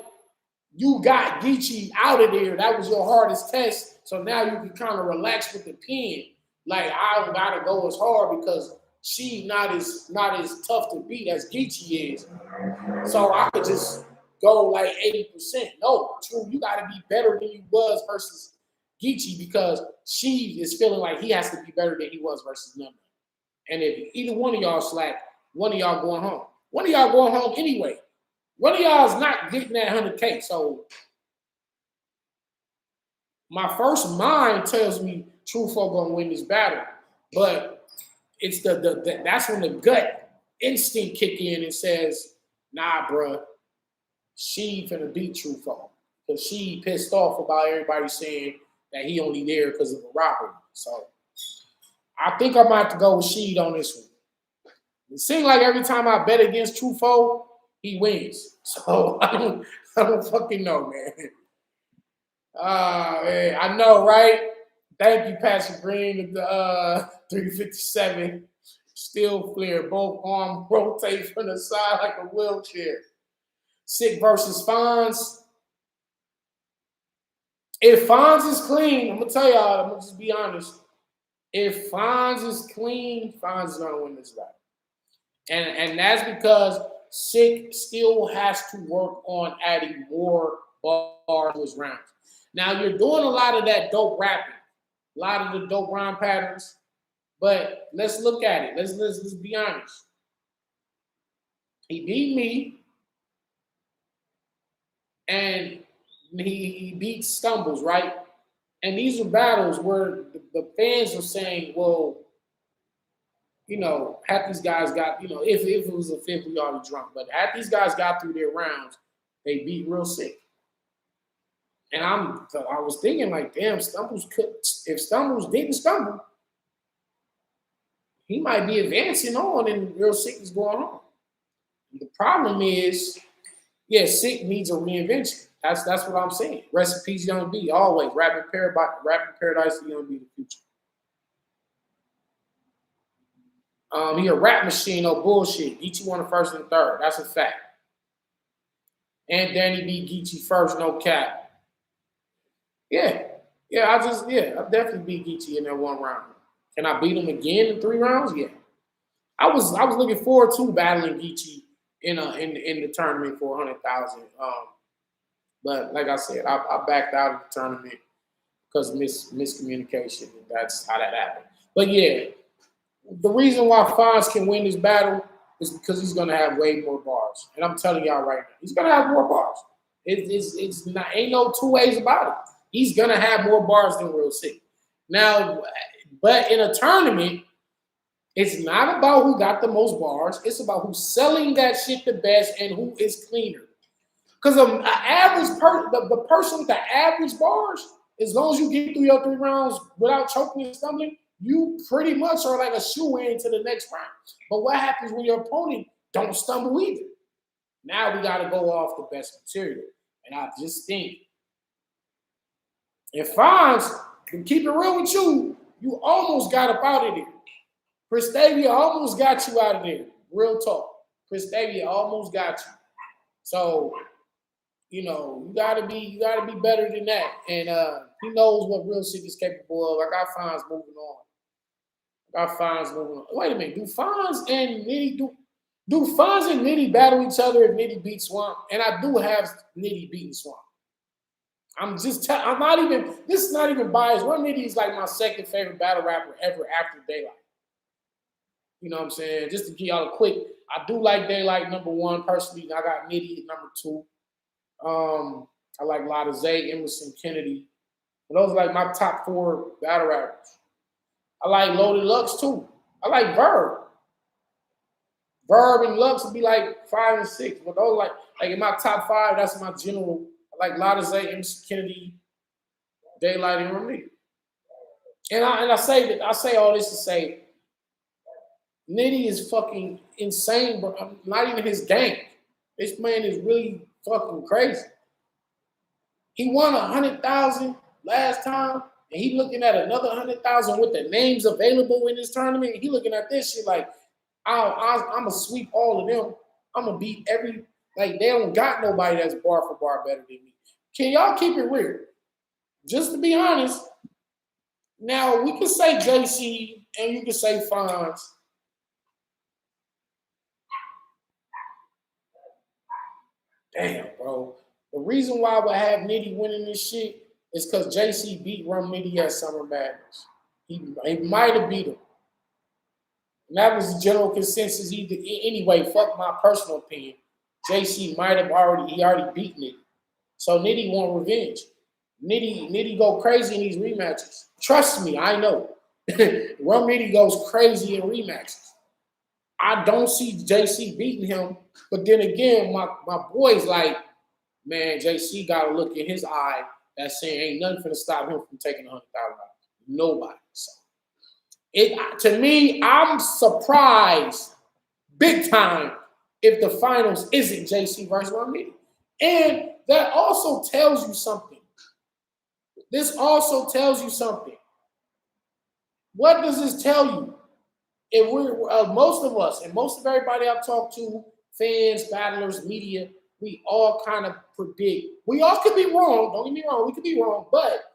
you got Geechee out of there. That was your hardest test. So now you can kind of relax with the pen. Like, I don't gotta go as hard because she not as tough to beat as Geechee is. So I could just go like 80%. No, True, you gotta be better than you was versus Geechee because she is feeling like he has to be better than he was versus Number. And if either one of y'all slack, one of y'all going home. One of y'all going home anyway. One of y'all is not getting that 100K. So my first mind tells me True Foe gonna win this battle, but it's the that's when the gut instinct kick in and says, nah, bruh, she finna beat True Foe because she pissed off about everybody saying that he only there because of a robbery. So I think I might have to go with Sheed on this one. It seems like every time I bet against True Foe, he wins. So I don't fucking know, man. Man, I know, right? Thank you, Patrick Green, at the 357. Still clear. Both arms rotate from the side like a wheelchair. Sick versus Fonz. If Fonz is clean, I'm going to tell y'all, I'm going to just be honest. If Fonz is clean, Fonz is going to win this battle. And that's because Sick still has to work on adding more bars to his rounds. Now, you're doing a lot of that dope rapping, a lot of the dope rhyme patterns, but let's look at it. Let's be honest. He beat me, and he beat Stumbles, right? And these are battles where the fans are saying, well, you know, half these guys got, you know, if it was a fifth, we already drunk, but half these guys got through their rounds, they beat Real Sick. And I was thinking like, damn, Stumbles could, if Stumbles didn't stumble, he might be advancing on and Real Sick is going on. The problem is, yeah, Sick needs a reinvention. That's what I'm saying. Recipes Young B, always. Rapping Paradise is Young B the future. He a rap machine, no bullshit. Geechee won the first and third. That's a fact. And Danny beat Geechee first, no cap. Yeah. I definitely beat Geechee in that one round. Can I beat him again in 3 rounds? Yeah. I was looking forward to battling Geechee in the tournament for 100,000. But like I said, I backed out of the tournament because of miscommunication. That's how that happened. But yeah, the reason why Fonz can win this battle is because he's gonna have way more bars. And I'm telling y'all right now, he's gonna have more bars. It's not, ain't no two ways about it. He's gonna have more bars than Real Sick. Now, but in a tournament, it's not about who got the most bars. It's about who's selling that shit the best and who is cleaner. Because an average the person with the average bars, as long as you get through your 3 rounds without choking and stumbling, you pretty much are like a shoe-in to the next round. But what happens when your opponent don't stumble either? Now we got to go off the best material. And I just think if Fonz can keep it real with you, you almost got up out of there. Christavia almost got you out of there. Real talk. Christavia almost got you. So, you know, you gotta be better than that. And he knows what Real Sick is capable of. I got Fonz moving on. Wait a minute. Do Fonz and Nitty battle each other if Nitty beats Swamp? And I do have Nitty beating Swamp. I'm not even, this is not even biased. One Nitty is like my second favorite battle rapper ever after Daylight. You know what I'm saying? Just to give y'all a quick, I do like Daylight number 1 personally. I got Nitty at number 2. I like Lotta Zay, Emerson Kennedy. Those are like my top 4 battle rappers. I like Loaded Lux too. I like Verb. Verb and Lux would be like 5 and 6. But those like in my top 5, that's my general. I like Lotta Zay, MC Kennedy, Daylight, and Remy. And I say all this to say Nitty is fucking insane, bro. Not even his game. This man is really fucking crazy. He won 100,000 last time, and he looking at another 100,000 with the names available in this tournament. He looking at this shit like, I'm gonna sweep all of them. I'm gonna beat every they don't got nobody that's bar for bar better than me. Can y'all keep it real? Just to be honest. Now we can say JC and you can say Fonz. Damn, bro. The reason why I would have Nitty winning this shit is because JC beat Rum Nitty at Summer Madness. He might have beat him. And that was the general consensus. Anyway, fuck my personal opinion. JC might have already beat Nitty. So Nitty want revenge. Nitty go crazy in these rematches. Trust me, I know. Rum Nitty goes crazy in rematches. I don't see JC beating him, but then again, my boy's like, man, JC got to look in his eye that's saying ain't nothing finna stop him from taking $100,000. Nobody. So to me, I'm surprised big time if the finals isn't JC versus Rum Nitty. And that also tells you something. This also tells you something. What does this tell you? If we're most of us and most of everybody I've talked to, fans, battlers, media, we all kind of predict. We all could be wrong. Don't get me wrong. We could be wrong, but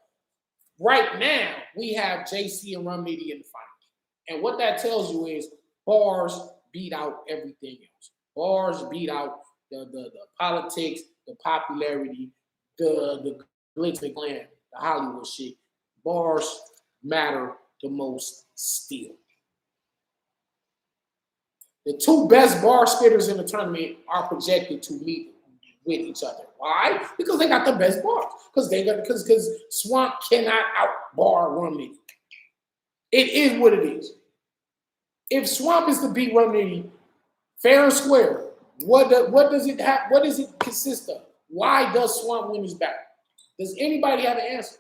right now we have JC and Rum Nitty in the finals. And what that tells you is bars beat out everything else. Bars beat out the politics, the popularity, the glitz and glam, the Hollywood shit. Bars matter the most still. The 2 best bar spitters in the tournament are projected to meet with each other. Why? Because they got the best bars. Because Swamp cannot outbar Rum Nitty. It is what it is. If Swamp is to beat Rum Nitty, fair and square, what does it have? What does it consist of? Why does Swamp win his battle? Does anybody have an answer?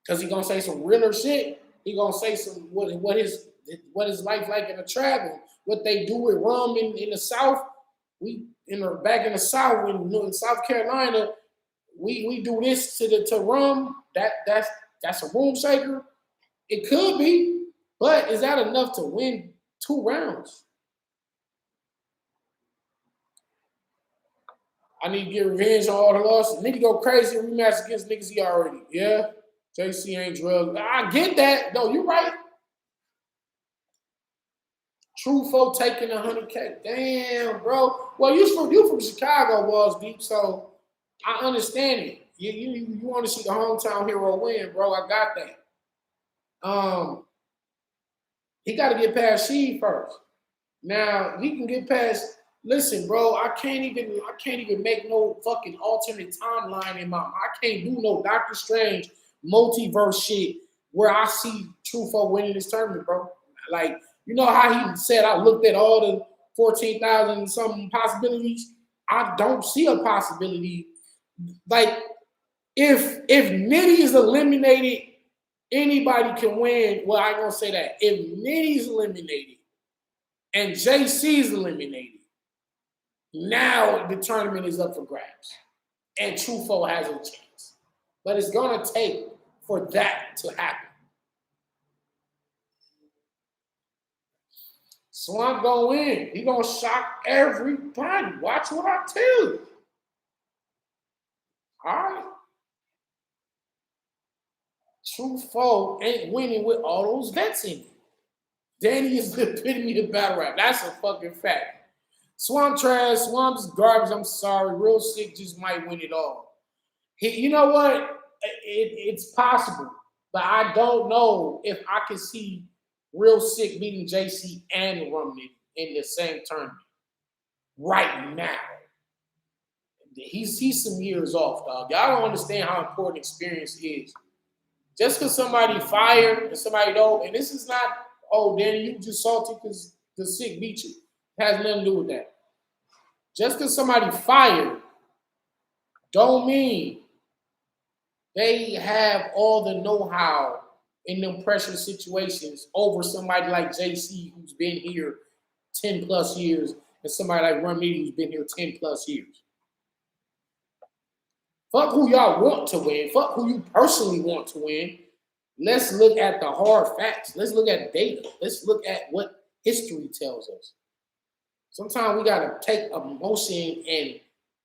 Because he gonna say some realer shit. He gonna say some what is life like in the travel, what they do with rum in the South. Back in the South, in South Carolina, we do this to rum. That's a room shaker. It could be, but is that enough to win 2 rounds? I need to get revenge on all the losses. Nigga go crazy in rematch against niggas he already. Yeah, JC ain't drugged. I get that. No, you're right. True folk taking 100K. Damn, bro. Well, you from Chicago, Walls Deep, so I understand it. You want to see the hometown hero win, bro. I got that. He got to get past Sheed first. Now he can get past. Listen, bro. I can't even make no fucking alternate timeline in my. I can't do no Doctor Strange multiverse shit where I see True folk winning this tournament, bro. Like. You know how he said I looked at all the 14,000 and some possibilities? I don't see a possibility. Like, if Nitty is eliminated, anybody can win. Well, I ain't gonna say that. If Nitty's eliminated and JC's eliminated, now the tournament is up for grabs. And Trufo has a chance. But it's gonna take for that to happen. Swamp gonna win. He gonna shock everybody. Watch what I tell you. All right. True foe ain't winning with all those vets in it. Danny is the epitome of battle rap. That's a fucking fact. Swamp trash. Swamp is garbage. I'm sorry. Real Sick just might win it all. You know what? It's possible, but I don't know if I can see Real Sick beating JC and Rum Nitty in the same tournament right now. he's some years off, dog. Y'all don't understand how important experience is. Just because somebody fired and somebody don't, and this is not, oh, Danny, you just salty because the sick beat you. It has nothing to do with that. Just because somebody fired don't mean they have all the know-how in them pressure situations over somebody like JC who's been here 10 plus years and somebody like Rumney who's been here 10 plus years. Fuck who y'all want to win. Fuck who you personally want to win. Let's look at the hard facts. Let's look at data. Let's look at what history tells us. Sometimes we gotta take emotion and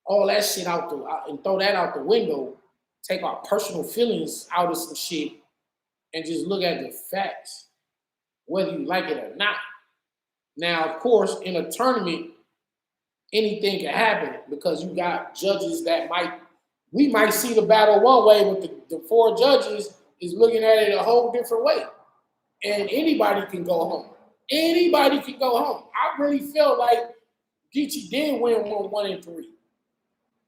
all that shit out and throw that out the window. Take our personal feelings out of some shit and just look at the facts, whether you like it or not. Now, of course, in a tournament, anything can happen because you got judges that we might see the battle one way, but the four judges is looking at it a whole different way. And anybody can go home. Anybody can go home. I really felt like Geechee did win 1 and 3.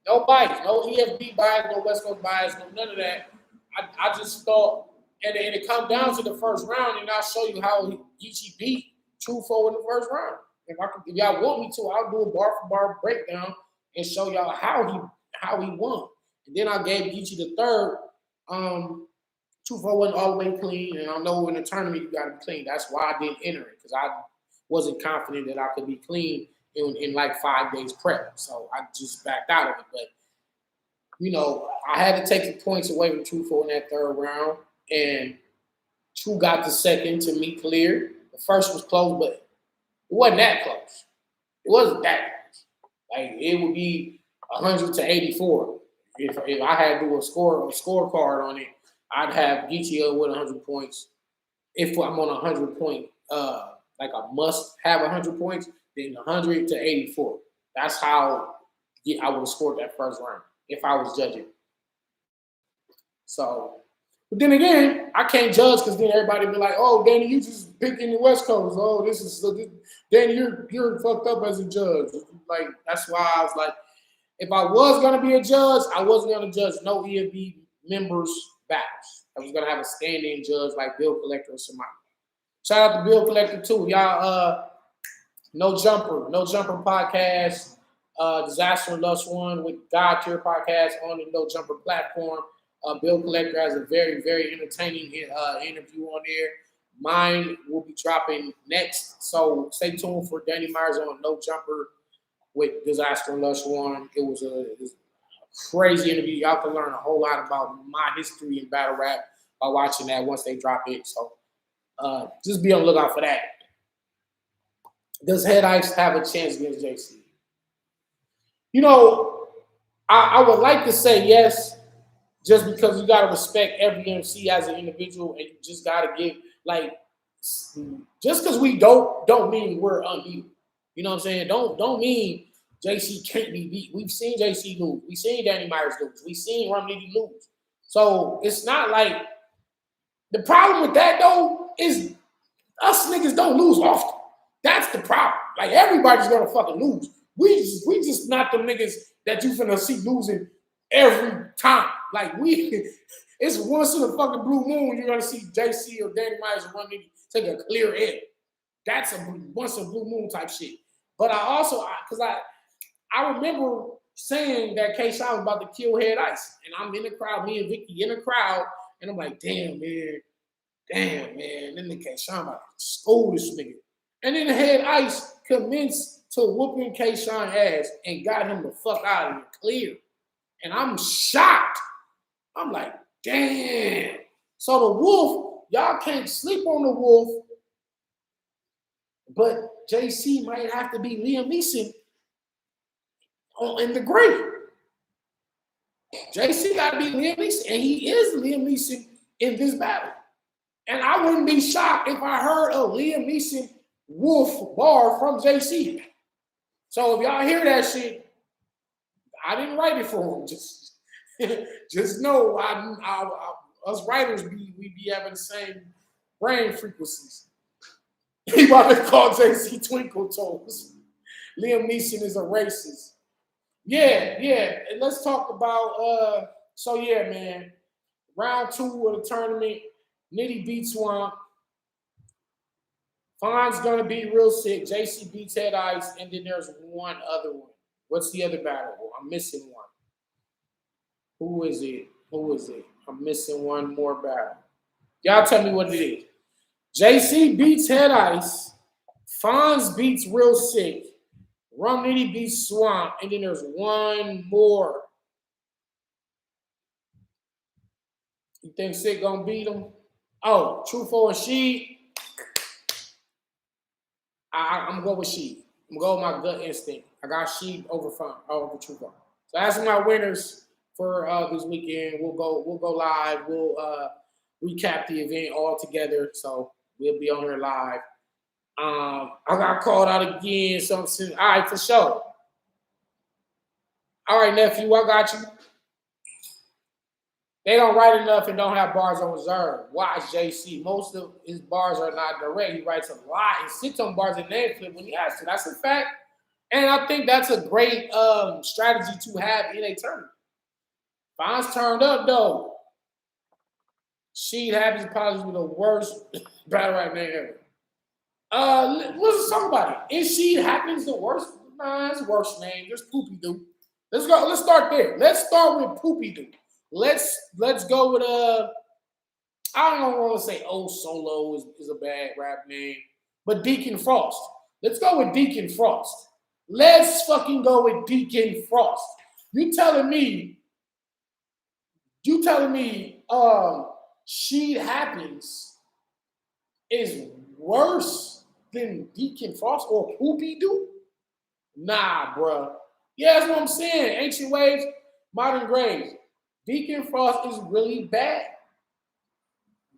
No bias, no EFB bias, no West Coast bias, no none of that. I just thought, and it comes down to the first round, and I'll show you how Geechee beat Truffaut in the first round. If y'all want me to, I'll do a bar for bar breakdown and show y'all how he won. And then I gave Geechee the third. Truffaut wasn't all the way clean, and I know in the tournament you got to be clean. That's why I didn't enter it, because I wasn't confident that I could be clean in like 5 days prep. So I just backed out of it. But, you know, I had to take the points away from Truffaut in that third round, and True got the second to me clear. The first was close, but it wasn't that close. It wasn't that close. Like, it would be 100 to 84. If I had to do a scorecard on it, I'd have Geechee with 100 points. If I'm on a 100 point, like I must have 100 points, then 100 to 84. That's how I would have scored that first round if I was judging. So, but then again, I can't judge because then everybody be like, "Oh, Danny, you just picking the West Coast. Oh, Danny, you're fucked up as a judge." Like, that's why I was like, if I was gonna be a judge, I wasn't gonna judge no EFB members' battles. I was gonna have a stand-in judge like Bill Collector or somebody. Shout out to Bill Collector too, y'all. No Jumper podcast, Disaster and Lust One with God Tier podcast on the No Jumper platform. Bill Collector has a very, very entertaining interview on there. Mine will be dropping next, so stay tuned for Danny Myers on No Jumper with Disaster and Lust One. It was a crazy interview. Y'all can learn a whole lot about my history in battle rap by watching that once they drop it. So just be on the lookout for that. Does Head Ice have a chance against JC? You know, I would like to say yes, just because you got to respect every MC as an individual, and you just got to give, like, just because we don't mean we're unbeatable. You know what I'm saying? Don't mean JC can't be beat. We've seen JC lose. We've seen Danny Myers lose. We've seen Rumney lose. So it's not like the problem with that though is us niggas don't lose often. That's the problem. Like, everybody's gonna fucking lose. We just not the niggas that you finna see losing every time. Like, it's once in a fucking blue moon you're gonna see JC or Danny Myers or Rumney take a clear L. That's a once in a blue moon type shit. But I remember saying that K-Shine was about to kill Head Ice. And I'm in the crowd, me and Vicky in the crowd, and I'm like, damn, man. Then the K-Shine about to school this nigga. And then Head Ice commenced to whooping K-Shine ass and got him the fuck out of here clear. And I'm shocked. I'm like, damn. So the Wolf, y'all can't sleep on the Wolf, but JC might have to be Liam Neeson in the grave. JC got to be Liam Neeson, and he is Liam Neeson in this battle. And I wouldn't be shocked if I heard a Liam Neeson Wolf bar from JC. So if y'all hear that shit, I didn't write it for him. Just know, us writers we be having the same brain frequencies. He about to call JC Twinkle Toes. Liam Neeson is a racist. Yeah. And let's talk about so yeah, man. Round 2 of the tournament, Nitty beat Swamp. Fawn's gonna be real sick. JC beats Head Ice, and then there's one other one. What's the other battle? I'm missing one. Who is it? Who is it? I'm missing one more battle. Y'all tell me what it is. JC beats Head Ice. Fonz beats Real Sick. Rum Nitty beats Swamp. And then there's one more. You think Sick gonna beat him? Oh, Truthful and She. I'm gonna go with She. I'm gonna go with my gut instinct. I got She over Truthful. So that's my winners for this weekend. We'll go live. We'll recap the event all together. So we'll be on here live. I got called out again. Something. All right, for sure. All right, nephew, I got you. They don't write enough and don't have bars on reserve. Watch JC. Most of his bars are not direct. He writes a lot and sits on bars and name flip when he has to. That's a fact. And I think that's a great strategy to have in a tournament. Fonz turned up, though. She'd happens probably be the worst battle rap name ever. Let's talk about it. Is She Happens the worst? Nah, it's the worst name. There's Poopy Doo. Let's go. Let's start there. Let's start with Poopy Doo. Let's go with I don't want to say Oh Solo is a bad rap name, but Deacon Frost. Let's go with Deacon Frost. Let's fucking go with Deacon Frost. You telling me She Happens is worse than Deacon Frost or Poopy Doo? Nah, bruh. Yeah, that's what I'm saying. Ancient Waves, Modern Graves. Deacon Frost is really bad.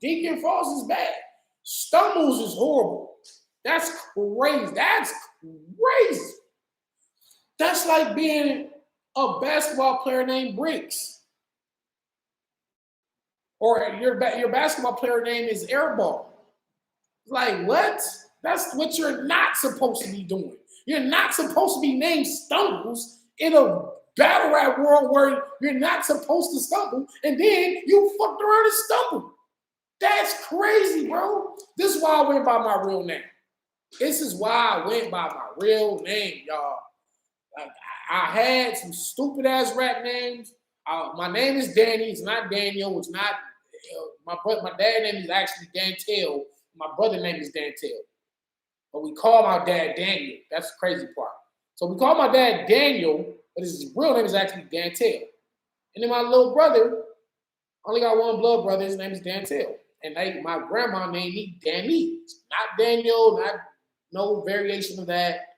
Deacon Frost is bad. Stumbles is horrible. That's crazy. That's crazy. That's like being a basketball player named Bricks. Or your basketball player name is Airball. Like, what? That's what you're not supposed to be doing. You're not supposed to be named Stumbles in a battle rap world where you're not supposed to stumble, and then you fucked around and stumbled. That's crazy, bro. This is why I went by my real name. This is why I went by my real name, y'all. Like, I had some stupid ass rap names. My name is Danny. It's not Daniel. It's not my dad name is actually Dantel. My brother name is Dantel. But we call my dad Daniel. That's the crazy part. So we call my dad Daniel, but his real name is actually Dantel. And then my little brother, only got one blood brother. His name is Dantel. And my grandma named me Danny. Not Daniel, not no variation of that.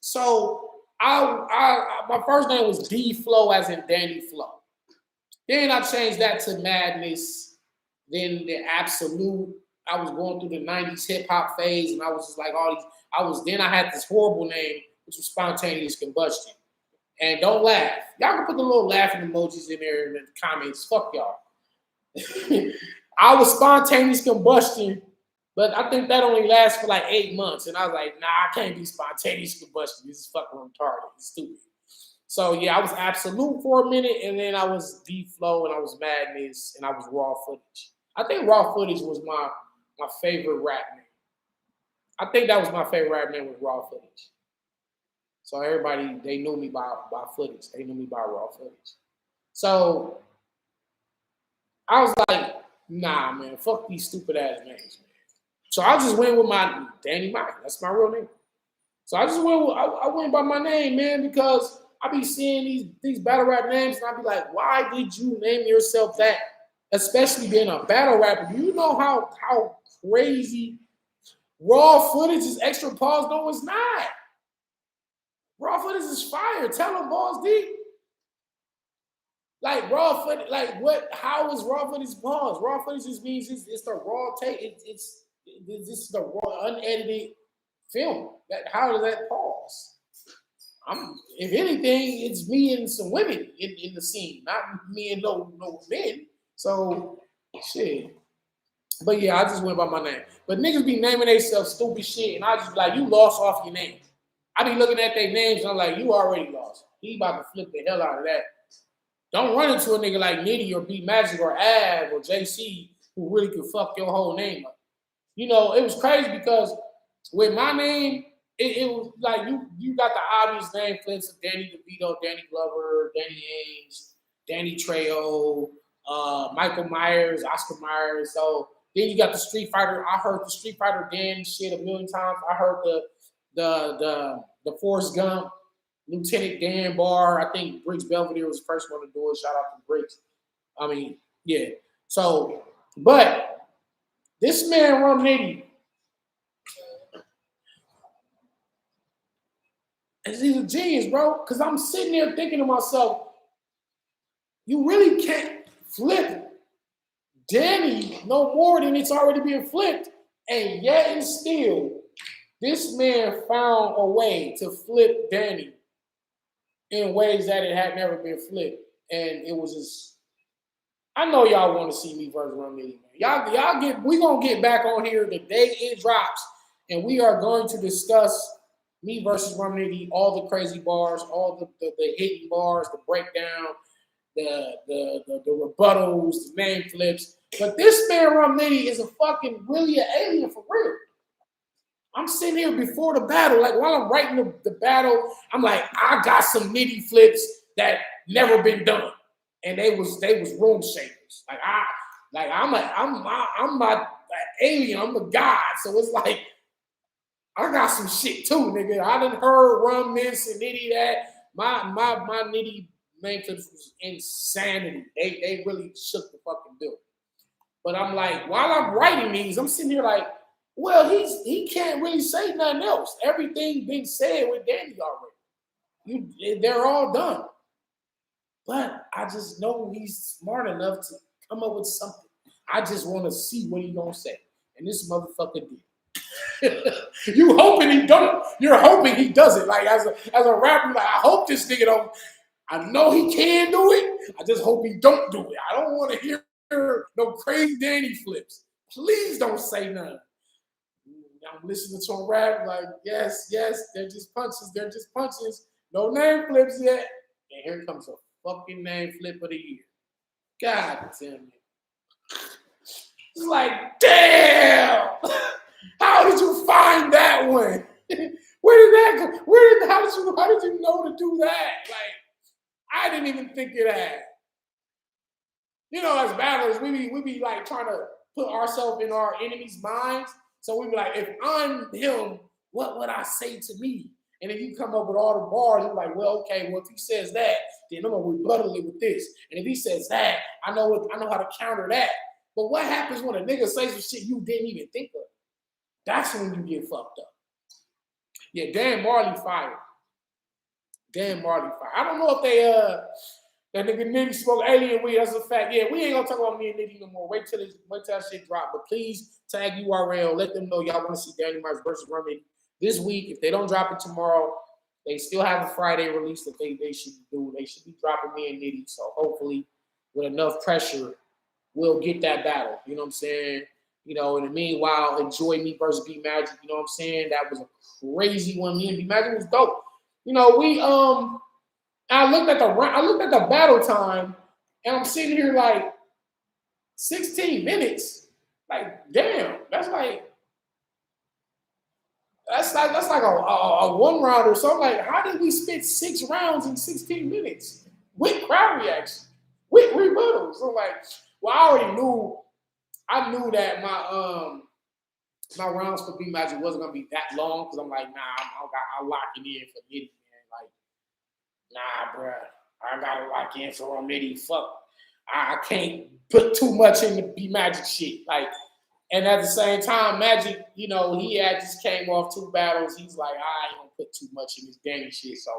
So my first name was D Flow, as in Danny Flow. Then I changed that to Madness. Then the Absolute. I was going through the 90s hip hop phase, and I was just like all these. I had this horrible name, which was Spontaneous Combustion. And don't laugh. Y'all can put the little laughing emojis in there in the comments. Fuck y'all. I was Spontaneous Combustion, but I think that only lasts for like 8 months. And I was like, nah, I can't be Spontaneous Combustion. This is fucking retarded. It's stupid. So yeah, I was Absolute for a minute, and then I was D Flow, and I was Madness, and I was Raw Footage. I think Raw Footage was my favorite rap name. I think that was my favorite rap name was Raw Footage. So everybody, they knew me by footage. They knew me by Raw Footage. So I was like, nah, man, fuck these stupid ass names, man. So I just went with my Danny Mike. That's my real name. So I just went by my name, man, because I be seeing these battle rap names, and I be like, why did you name yourself that? Especially being a battle rapper. Do you know how crazy Raw Footage is? Extra pause? No, it's not. Raw Footage is fire. Tell them, Balls Deep. Like Raw Footage, like what? How is Raw Footage pause? Raw Footage just means it's the raw take. This is the raw unedited film. How does that pause? If anything, it's me and some women in the scene, not me and no men. So shit. But yeah, I just went by my name. But niggas be naming themselves stupid shit, and I just be like, you lost off your name. I be looking at their names and I'm like, you already lost. He about to flip the hell out of that. Don't run into a nigga like Nitty or B Magic or Av or JC who really could fuck your whole name up. You know, it was crazy because with my name, it was like you got the obvious name flips of Danny DeVito, Danny Glover, Danny Ainge, Danny Trejo, Michael Myers, Oscar Myers. So then you got the Street Fighter. I heard the Street Fighter Dan shit a million times. I heard the Forrest Gump, Lieutenant Dan Barr. I think Briggs Belvedere was the first one to do it. Shout out to Briggs. I mean, yeah. So, but this man Rum Nitty, he's a genius, bro. Because I'm sitting there thinking to myself, you really can't flip Danny no more than it's already being flipped. And yet and still, this man found a way to flip Danny in ways that it had never been flipped. And it was just, I know y'all want to see me versus Rum Nitty, man. We're going to get back on here the day it drops, and we are going to discuss me versus Rum Nitty, all the crazy bars, all the hidden bars, the breakdown, the rebuttals, the name flips. But this man Rum Nitty is a fucking really an alien for real. I'm sitting here before the battle, like while I'm writing the battle, I'm like, I got some Nitty flips that never been done, and they was room shakers. I'm not an alien. I'm a god, so it's like I got some shit too, nigga. I done heard Rum this and Nitty that. My Nitty main flips was insanity. They really shook the fucking building. But I'm like, while I'm writing these, I'm sitting here like, well, he can't really say nothing else. Everything been said with Danny already. They're all done. But I just know he's smart enough to come up with something. I just want to see what he gonna say. And this motherfucker did. You hoping he don't. You're hoping he does it. Like as a rapper, like I hope this nigga don't. I know he can do it. I just hope he don't do it. I don't want to hear no crazy Danny flips. Please don't say nothing. I'm listening to him rap like, yes, they're just punches. No name flips yet. And here comes a fucking name flip of the year. God damn it. It's like, damn! How did you find that one? Where did that go? How did you know to do that? Like, I didn't even think of that. You know, as battlers, we be like trying to put ourselves in our enemies' minds. So we be like, if I'm him, what would I say to me? And if you come up with all the bars, you're like, well, okay, well, if he says that, then I'm gonna rebuttal it with this. And if he says that, I know how to counter that. But what happens when a nigga says some shit you didn't even think of? That's when you get fucked up. Yeah, Dan Marley fired. I don't know if that nigga Nitty smoke alien weed. That's a fact. Yeah, we ain't gonna talk about me and Nitty no more. Wait till that shit drop. But please tag URL. Let them know y'all want to see Danny Myers versus Rum Nitty this week. If they don't drop it tomorrow, they still have a Friday release that they should do. They should be dropping me and Nitty. So hopefully, with enough pressure, we'll get that battle. You know what I'm saying? You know, in the meanwhile, enjoy me versus B Magic. You know what I'm saying? That was a crazy one. Me and B Magic was dope. You know, I looked at the battle time, and I'm sitting here like 16 minutes. Like, damn, that's like a one round or something. Like, how did we spit 6 rounds in 16 minutes with crowd reaction, with rebuttals? So like, well, I knew that my rounds for B Magic wasn't gonna be that long because I'm like, nah, I'll lock it in for Nitty, man. Like, nah, bruh, I gotta lock in for Nitty. Fuck, I can't put too much in the B Magic shit. Like, and at the same time, Magic, you know, he had just came off 2 battles. He's like, I ain't gonna put too much in this Danny shit. So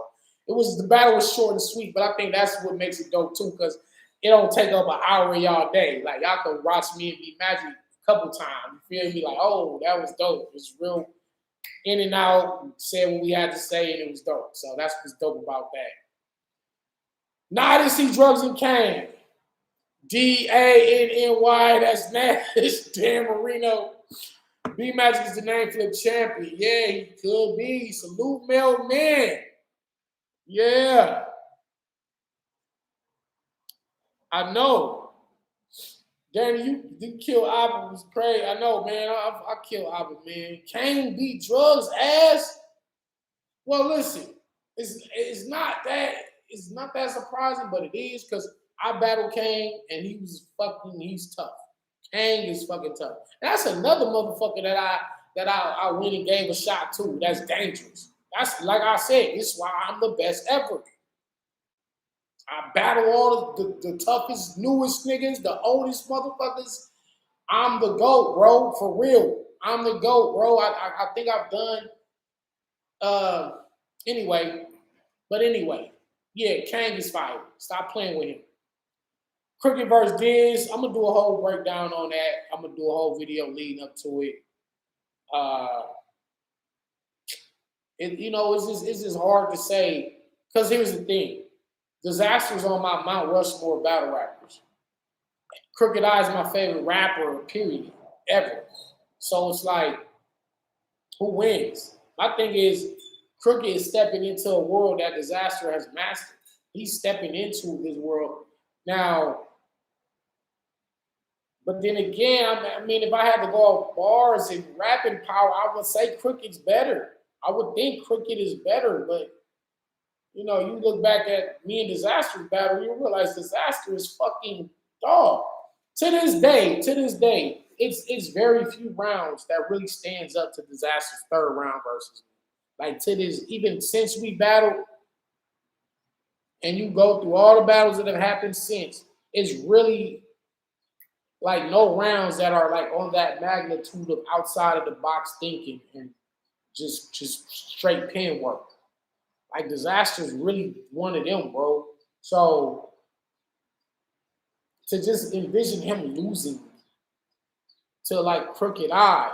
the battle was short and sweet, but I think that's what makes it dope too, because it don't take up an hour of y'all day. Like, y'all can watch me and B Magic a couple times. You feel me? Like, oh, that was dope. It was real in and out, said what we had to say, and it was dope. So that's what's dope about that. Nah, I didn't see Drugs and Kane. DANNY, that's Dan Marino. B Magic is the name for the champion. Yeah, he could be. Salute Mel Man. Yeah. I know. Danny, you kill Abba was crazy. I know, man. I kill Abba, man. Kane beat drugs ass. Well, listen, it's not that surprising, but it is because I battled Kane and he's tough. Kane is fucking tough. And that's another motherfucker that I went and gave a shot to. That's dangerous. That's like I said, this is why I'm the best ever. I battle all the toughest, newest niggas, the oldest motherfuckers. I'm the GOAT, bro. For real. I'm the GOAT, bro. I think I've done anyway. But anyway, yeah, Kang is fired. Stop playing with him. Cricket versus Diz. I'm gonna do a whole breakdown on that. I'm gonna do a whole video leading up to it. It's just hard to say. Because here's the thing. Disaster's on my Mount Rushmore battle rappers. Crooked Eye is my favorite rapper, period, ever. So it's like, who wins? My thing is, Crooked is stepping into a world that Disaster has mastered. He's stepping into this world. Now, but then again, I mean, if I had to go off bars and rapping power, I would say Crooked's better. I would think Crooked is better, but you look back at me and Disaster's battle, you realize Disaster is fucking dog. To this day, it's very few rounds that really stands up to Disaster's third round versus me. Like to this, even since we battled, and you go through all the battles that have happened since, it's really like no rounds that are like on that magnitude of outside of the box thinking and just straight pen work. Like Disaster's really one of them, bro. So to just envision him losing to like Crooked Eye,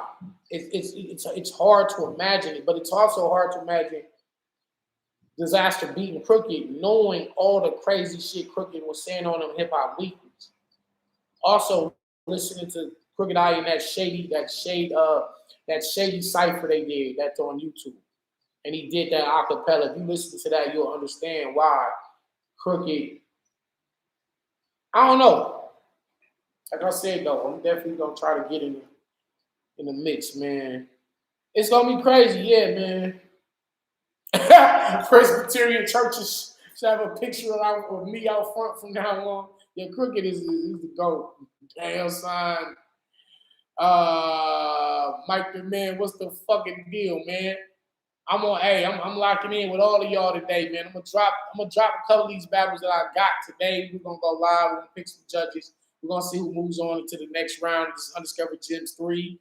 it's hard to imagine it, but it's also hard to imagine Disaster beating Crooked, knowing all the crazy shit Crooked was saying on them hip hop weeklies. Also listening to Crooked Eye and that shady cipher they did that's on YouTube. And he did that a cappella. If you listen to that, you'll understand why Crooked. I don't know. Like I said though, I'm definitely gonna try to get in the mix, man. It's gonna be crazy, yeah, man. Presbyterian churches should have a picture of me out front from now on. Yeah, Crooked is the GOAT. Damn son. Mike the man, what's the fucking deal, man? I'm locking in with all of y'all today, man. I'm gonna drop a couple of these battles that I got today. We're gonna go live, we're gonna pick some judges. We're gonna see who moves on to the next round of this Undiscovered Gems 3.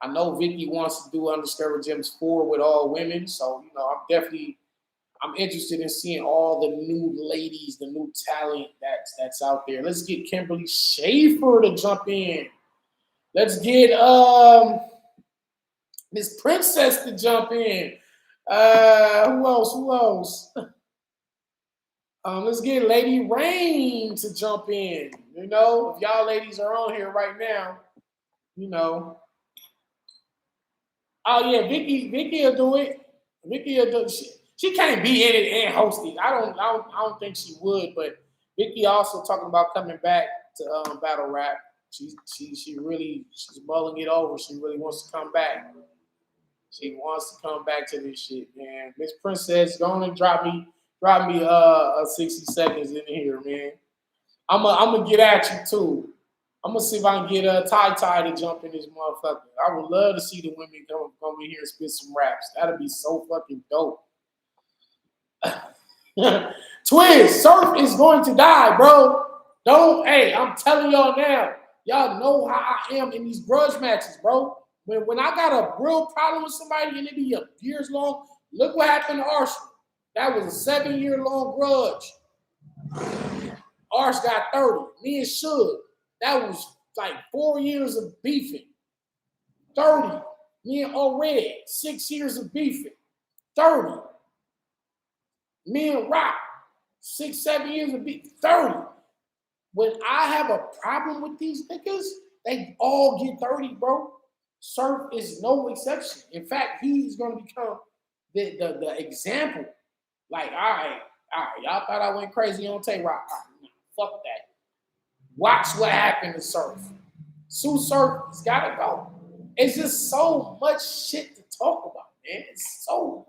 I know Vicky wants to do Undiscovered Gems 4 with all women. So, I'm interested in seeing all the new ladies, the new talent that's out there. Let's get Kimberly Schaefer to jump in. Let's get Miss Princess to jump in. Who else? Let's get Lady Rain to jump in. If y'all ladies are on here right now, Oh yeah, Vicky will do it. Vicky will do it. She can't be in it and host it. I don't think she would, but Vicky also talking about coming back to battle rap. She's mulling it over. She really wants to come back. She wants to come back to this shit, man. Miss Princess, go on and drop me 60 seconds in here, man. I'm gonna get at you too. I'm gonna see if I can get Ty to jump in this motherfucker. I would love to see the women come in here and spit some raps. That'd be so fucking dope. Twiz, Surf is going to die, bro. I'm telling y'all now. Y'all know how I am in these grudge matches, bro. When I got a real problem with somebody and it be years long, look what happened to Arsenal. That was a 7-year-long grudge. Arse got 30. Me and Suge. That was like 4 years of beefing. 30. Me and O-Red. 6 years of beefing. 30. Me and Rock. 6, 7 years of beefing. 30. When I have a problem with these niggas, they all get 30, bro. Surf is no exception. In fact, he's going to become the example. Like, all right, y'all thought I went crazy on Tay Rock. All right, fuck that. Watch what happened to Surf. Sue Surf has got to go. It's just so much shit to talk about, man. It's so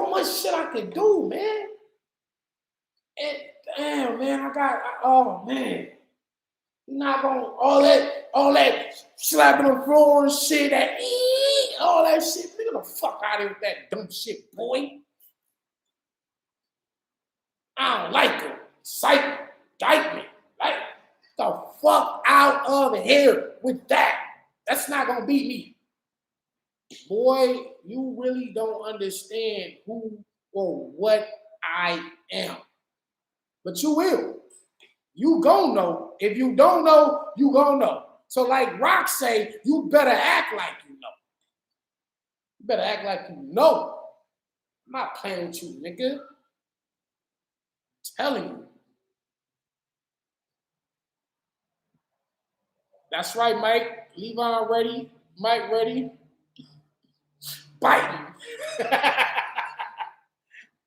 much shit I could do, man. And damn, man, oh man. Not gonna all that slapping the floor and shit, all that shit. Nigga, the fuck out of here with that dumb shit, boy. I don't like it. Psych, indictment. Like, the fuck out of here with that. That's not gonna beat me. Boy, you really don't understand who or what I am. But you will. You gon' know. If you don't know, you gon' know. So like Rock say, you better act like you know. You better act like you know. I'm not playing with you, nigga. I'm telling you. That's right, Mike. Levon ready. Mike ready. Biting.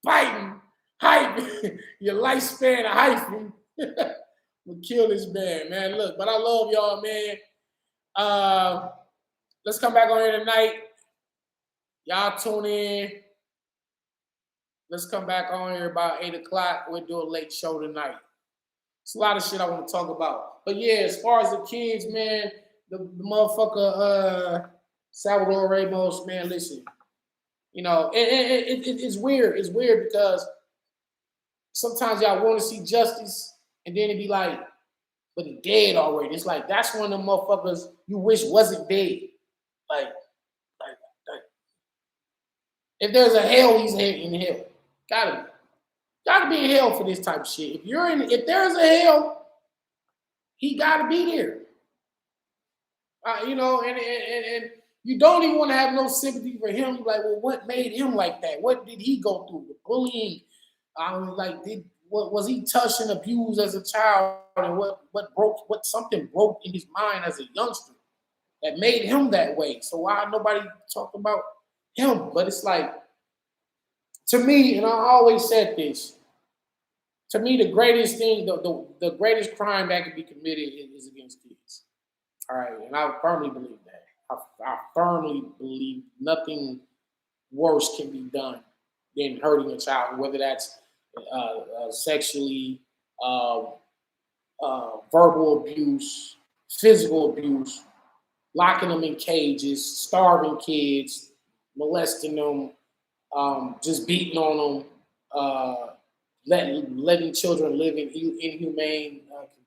Biting. Hype. Your lifespan of hyphen. We'll kill this man. Look, but I love y'all, man. Let's come back on here tonight. Y'all tune in. Let's come back on here about 8 o'clock. We'll do a late show tonight. It's a lot of shit I want to talk about. But yeah, as far as the kids, man, the motherfucker Salvador Ramos, man, listen. You know, it's weird. It's weird because sometimes y'all want to see justice, and then it be like, but he dead already. It's like, that's one of them motherfuckers you wish wasn't dead. Like, if there's a hell, he's in hell. Gotta be in hell for this type of shit. If there's a hell, he gotta be there. You know, and you don't even want to have no sympathy for him. Like, well, what made him like that? What did he go through? The bullying. Was he touched and abused as a child? And what something broke in his mind as a youngster that made him that way? So why nobody talk about him? But it's like, to me, and I always said this, to me, the greatest thing, the greatest crime that can be committed is against kids. All right, and I firmly believe that. I firmly believe nothing worse can be done than hurting a child, whether that's sexually, verbal abuse, physical abuse, locking them in cages, starving kids, molesting them, just beating on them, letting children live in inhumane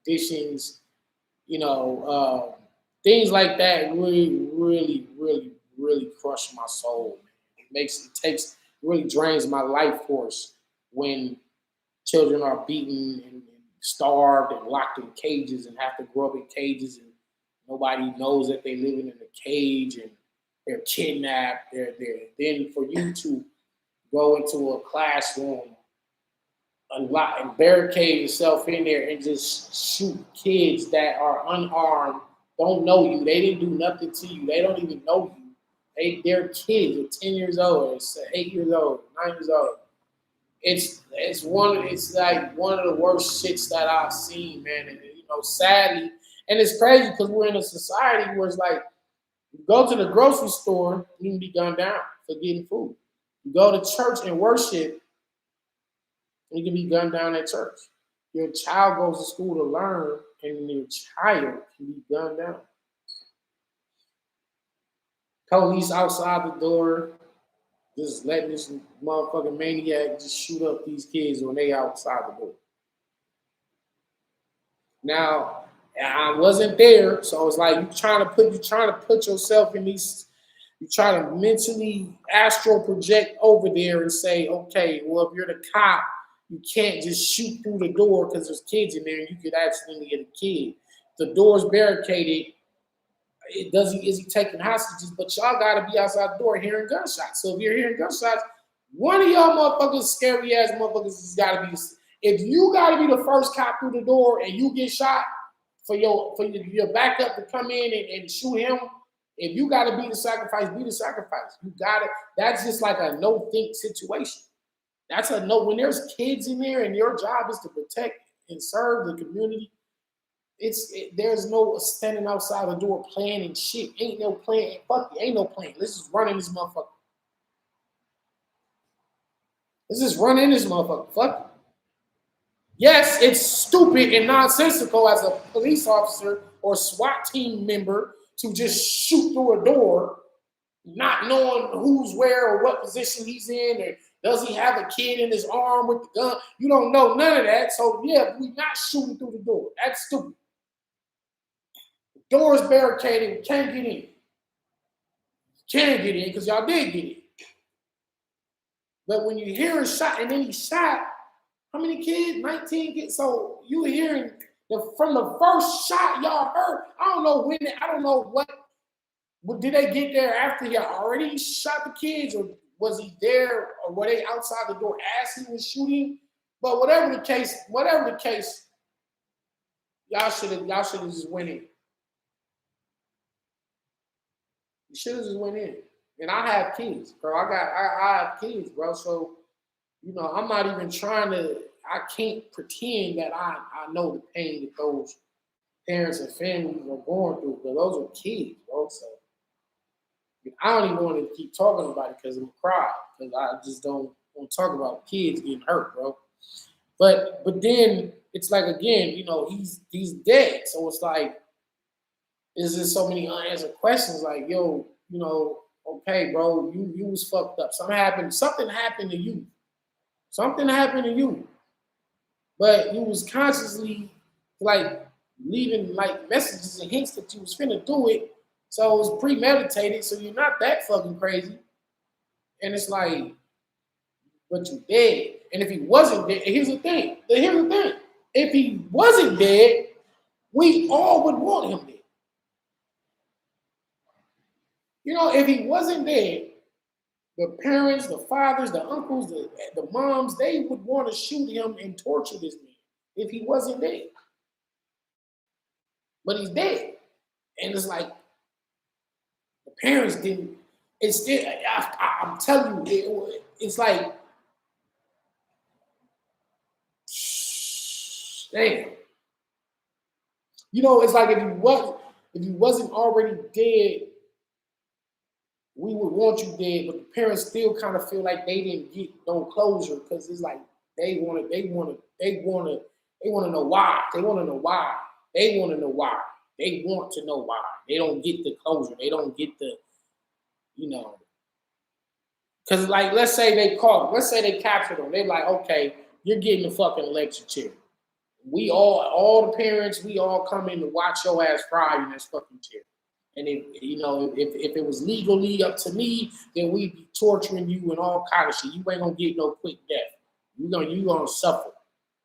conditions, you know, things like that really crush my soul. Really drains my life force when children are beaten and starved and locked in cages and have to grow up in cages and nobody knows that they're living in a cage and they're kidnapped. Then for you to go into a classroom and barricade yourself in there and just shoot kids that are unarmed, don't know you. They didn't do nothing to you. They don't even know you. They're kids. They're 10 years old. It's 8 years old, 9 years old. It's like one of the worst shits that I've seen, man. And you know, sadly, and it's crazy because we're in a society where it's like, you go to the grocery store, you can be gunned down for getting food. You go to church and worship, you can be gunned down at church. Your child goes to school to learn, and your child can be gunned down. Police outside the door, just letting this motherfucking maniac just shoot up these kids when they outside the door. Now, I wasn't there, so it's like you trying to put yourself in these. You try to mentally astral project over there and say, okay, well, if you're the cop, you can't just shoot through the door because there's kids in there and you could accidentally get a kid. The door's barricaded. Is he taking hostages? But y'all gotta be outside the door hearing gunshots. So if you're hearing gunshots, one of y'all motherfuckers, scary ass motherfuckers, has gotta be. If you gotta be the first cop through the door and you get shot, your backup to come in and shoot him. If you got to be the sacrifice, be the sacrifice. You got to. That's just like a no think situation. That's a no. When there's kids in there and your job is to protect and serve the community, there's no standing outside the door playing and shit. Ain't no playing. Fuck you. Ain't no playing. Let's just run in this motherfucker. Let's just run in this motherfucker. Fuck you. Yes, it's stupid and nonsensical as a police officer or SWAT team member to just shoot through a door, not knowing who's where or what position he's in, or does he have a kid in his arm with the gun? You don't know none of that. So yeah, we're not shooting through the door. That's stupid. The door is barricaded. We can't get in. You can get in because y'all did get in. But when you hear a shot and then he shot, how many kids? 19 kids. So you hearing from the first shot y'all heard. I don't know when. I don't know what. Did they get there after he already shot the kids, or was he there, or were they outside the door as he was shooting? But whatever the case, y'all should have just went in. You should have just went in. And I have kids, bro. I have kids, bro. So, I'm not even trying to. I can't pretend that I know the pain that those parents and families are going through, because those are kids, bro. So I don't even want to keep talking about it because I'm crying, because I just don't want to talk about kids getting hurt, bro. But then it's like, again, he's dead. So it's like, there's just so many unanswered questions. Like, yo, okay, bro, you was fucked up. Something happened to you. Something happened to you. But you was consciously like leaving like messages and hints that you was finna do it. So it was premeditated. So you're not that fucking crazy. And it's like, but you dead. And if he wasn't dead, here's the thing. If he wasn't dead, we all would want him dead. If he wasn't dead, the parents, the fathers, the uncles, the moms, they would want to shoot him and torture this man if he wasn't dead. But he's dead. And it's like, the parents didn't. It's still, I'm telling you, it's like, damn. It's like if he wasn't already dead, we would want you dead, but the parents still kind of feel like they didn't get no closure, because it's like they want to know why. They want to know why. They want to know why. They want to know why. They don't get the closure. They don't get the, because like, let's say they caught him. Let's say they captured him. They're like, okay, you're getting the fucking electric chair. We all the parents, we all come in to watch your ass fry in this fucking chair. And if it was legally up to me, then we'd be torturing you and all kind of shit. You ain't gonna get no quick death. You gonna suffer.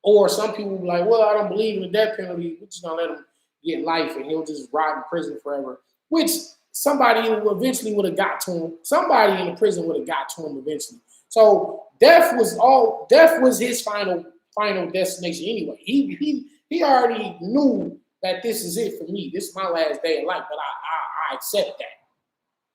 Or some people will be like, well, I don't believe in the death penalty. We're just gonna let him get life and he'll just rot in prison forever. Which somebody eventually would have got to him. Somebody in the prison would have got to him eventually. So death was his final destination anyway. He already knew that this is it for me. This is my last day of life, but I accept that.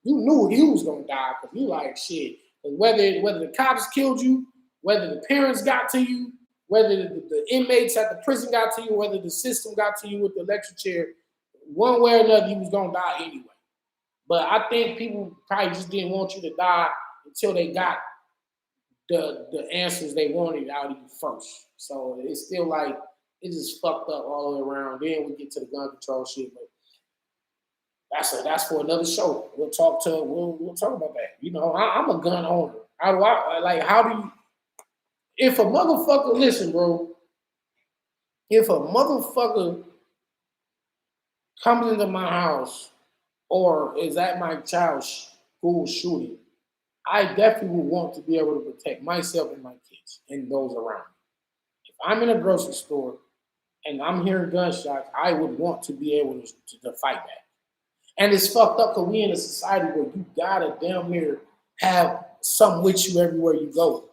You knew he was gonna die, because you like, shit. Whether the cops killed you, whether the parents got to you, whether the inmates at the prison got to you, whether the system got to you with the electric chair, one way or another, you was gonna die anyway. But I think people probably just didn't want you to die until they got the answers they wanted out of you first. So it's still like, it's just fucked up all the way around. Then we get to the gun control shit, but that's for another show. We'll talk about that. I'm a gun owner. If a motherfucker, listen, bro, if a motherfucker comes into my house or is at my child's school shooting, I definitely would want to be able to protect myself and my kids and those around me. If I'm in a grocery store and I'm hearing gunshots, I would want to be able to fight back. And it's fucked up because we in a society where you gotta damn near have something with you everywhere you go.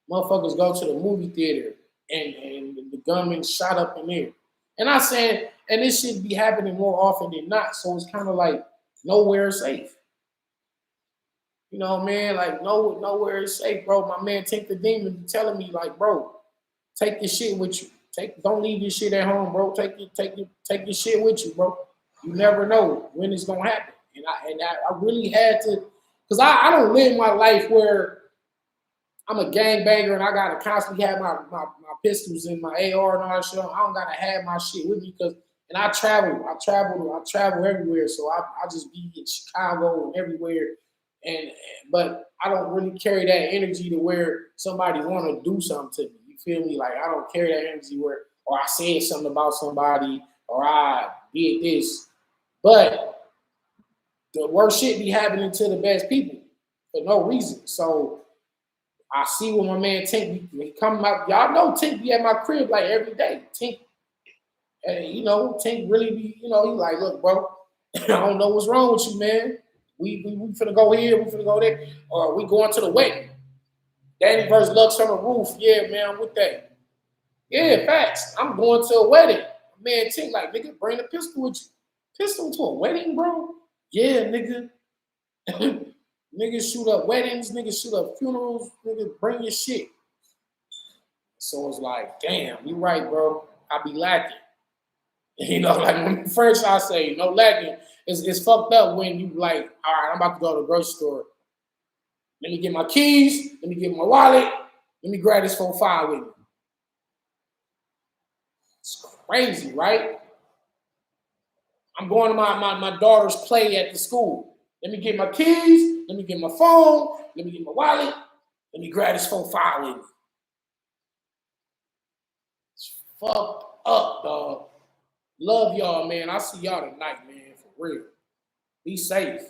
Motherfuckers go to the movie theater and the gunman shot up in there. And I'm saying, and this should be happening more often than not. So it's kind of like nowhere is safe. You know what I mean? Like nowhere is safe, bro. My man Tink the Demon be telling me, like, bro, take your shit with you. Don't leave your shit at home, bro. Take your shit with you, bro. You never know when it's gonna happen. And I really had to, because I don't live my life where I'm a gangbanger and I gotta constantly have my pistols and my AR and all that shit. I don't gotta have my shit with me because and I travel everywhere. So I just be in Chicago and everywhere. And but I don't really carry that energy to where somebody wanna do something to me. You feel me? Like I don't carry that energy where or I said something about somebody or I did this. But the worst shit be happening to the best people for no reason. So I see when my man Tink be coming out. Y'all know Tink be at my crib like every day. Tink, Tink really be, he like, look, bro, I don't know what's wrong with you, man. We finna go here, we finna go there, or we going to the wedding. Danny versus Lux on the roof. Yeah, man, I'm with that. Yeah, facts. I'm going to a wedding. Man, Tink, like, nigga, bring a pistol with you. Pistol to a wedding, bro? Yeah, nigga. Niggas shoot up weddings, niggas shoot up funerals, niggas bring your shit. So it's like, damn, you right, bro. I be lacking. Like when first I say no lacking, it's fucked up when you like, all right, I'm about to go to the grocery store. Let me get my keys, let me get my wallet, let me grab this 4-5 with me. It's crazy, right? I'm going to my daughter's play at the school. Let me get my keys, let me get my phone, let me get my wallet, let me grab this 4-5 with me. It's fucked up, dog. Love y'all, man. I'll see y'all tonight, man, for real. Be safe.